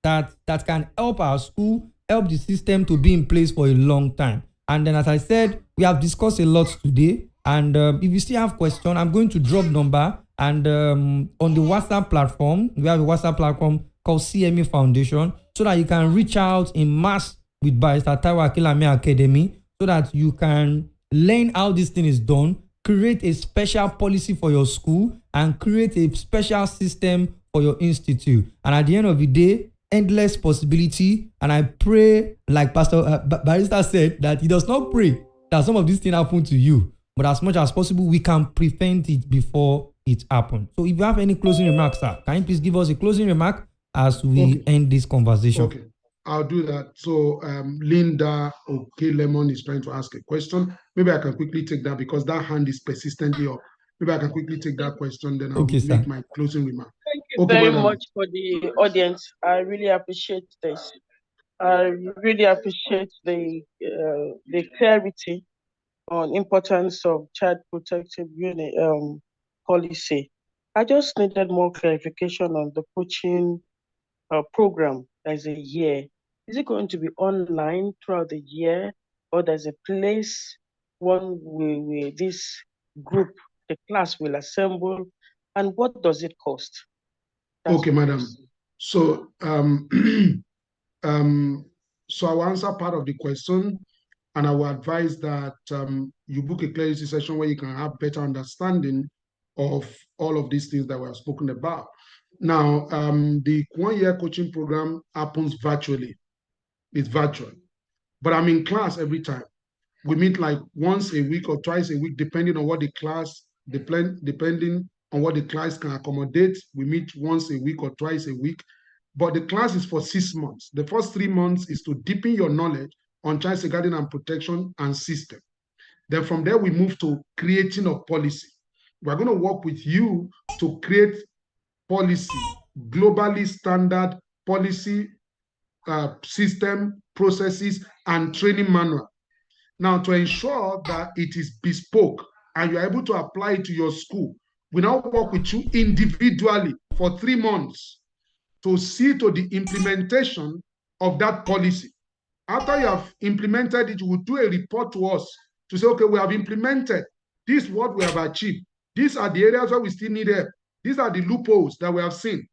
can help our school, help the system to be in place for a long time. And then, as I said, we have discussed a lot today. And if you still have questions, I'm going to drop number. And on the WhatsApp platform, we have a WhatsApp platform called CME Foundation, so that you can reach out in mass with Barrister Taiwo Akinlami Academy, so that you can learn how this thing is done, create a special policy for your school, and create a special system for your institute. And at the end of the day, endless possibility. And I pray, like Pastor Barrister said, that he does not pray that some of these things happen to you, but as much as possible, we can prevent it before it happens. So if you have any closing remarks, sir, can you please give us a closing remark as we end this conversation? Okay, I'll do that. So Linda Lemon is trying to ask a question. Maybe I can quickly take that because that hand is persistently up. Maybe I can quickly take that question, then I'll make my closing remark. Thank you very much for the audience. I really appreciate this. I really appreciate the clarity on importance of child protective unit policy. I just needed more clarification on the coaching program as a year. Is it going to be online throughout the year, or there's a place where this group, the class, will assemble, and what does it cost? Okay, madam. So so I'll answer part of the question, and I will advise that you book a clarity session where you can have better understanding of all of these things that we have spoken about. Now, the 1 year coaching program happens virtually. It's virtual, but I'm in class every time. We meet like once a week or twice a week, depending on what the class, depending on what the class can accommodate. We meet once a week or twice a week, but the class is for 6 months. The first 3 months is to deepen your knowledge on child safeguarding and protection and system. Then from there, we move to creating a policy. We're going to work with you to create policy, globally standard policy, system, processes, and training manual. Now, to ensure that it is bespoke and you're able to apply it to your school, we now work with you individually for 3 months to see to the implementation of that policy. After you have implemented it, you will do a report to us to say, okay, we have implemented. This is what we have achieved. These are the areas where we still need help. These are the loopholes that we have seen.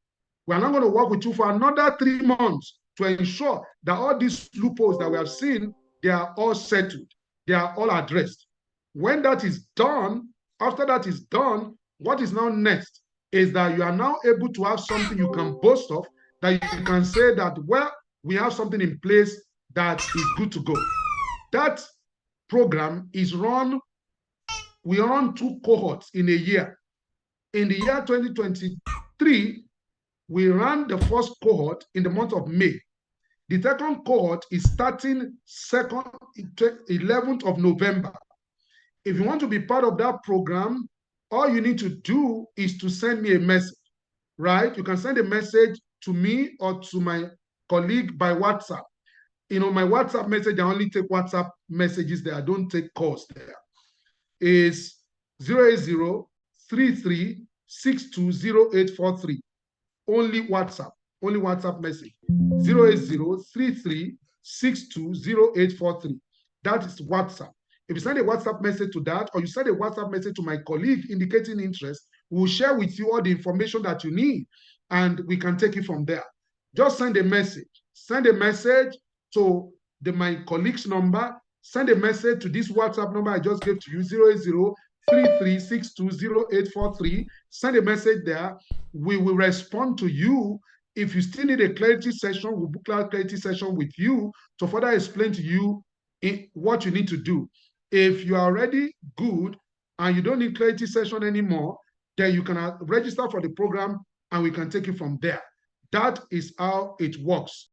We are not going to work with you for another 3 months to ensure that all these loopholes that we have seen, they are all settled. They are all addressed. When that is done, after that is done, what is now next is that you are now able to have something you can boast of, that you can say that, well, we have something in place that is good to go. That program is we run 2 cohorts in a year. In the year 2023, we ran the first cohort in the month of May. The second cohort is starting 11th of November. If you want to be part of that program, all you need to do is to send me a message, right? You can send a message to me or to my colleague by WhatsApp. You know, my WhatsApp message, I only take WhatsApp messages there. I don't take calls there. Is 08033620843. Only WhatsApp message. 08033620843. That is WhatsApp. If you send a WhatsApp message to that, or you send a WhatsApp message to my colleague indicating interest, we'll share with you all the information that you need, and we can take it from there. Just send a message. Send a message to my colleague's number. Send a message to this WhatsApp number I just gave to you, 08033620843. Send a message there. We will respond to you. If you still need a clarity session, we'll book a clarity session with you to further explain to you what you need to do. If you are already good and you don't need clarity session anymore, then you can register for the program and we can take it from there. That is how it works.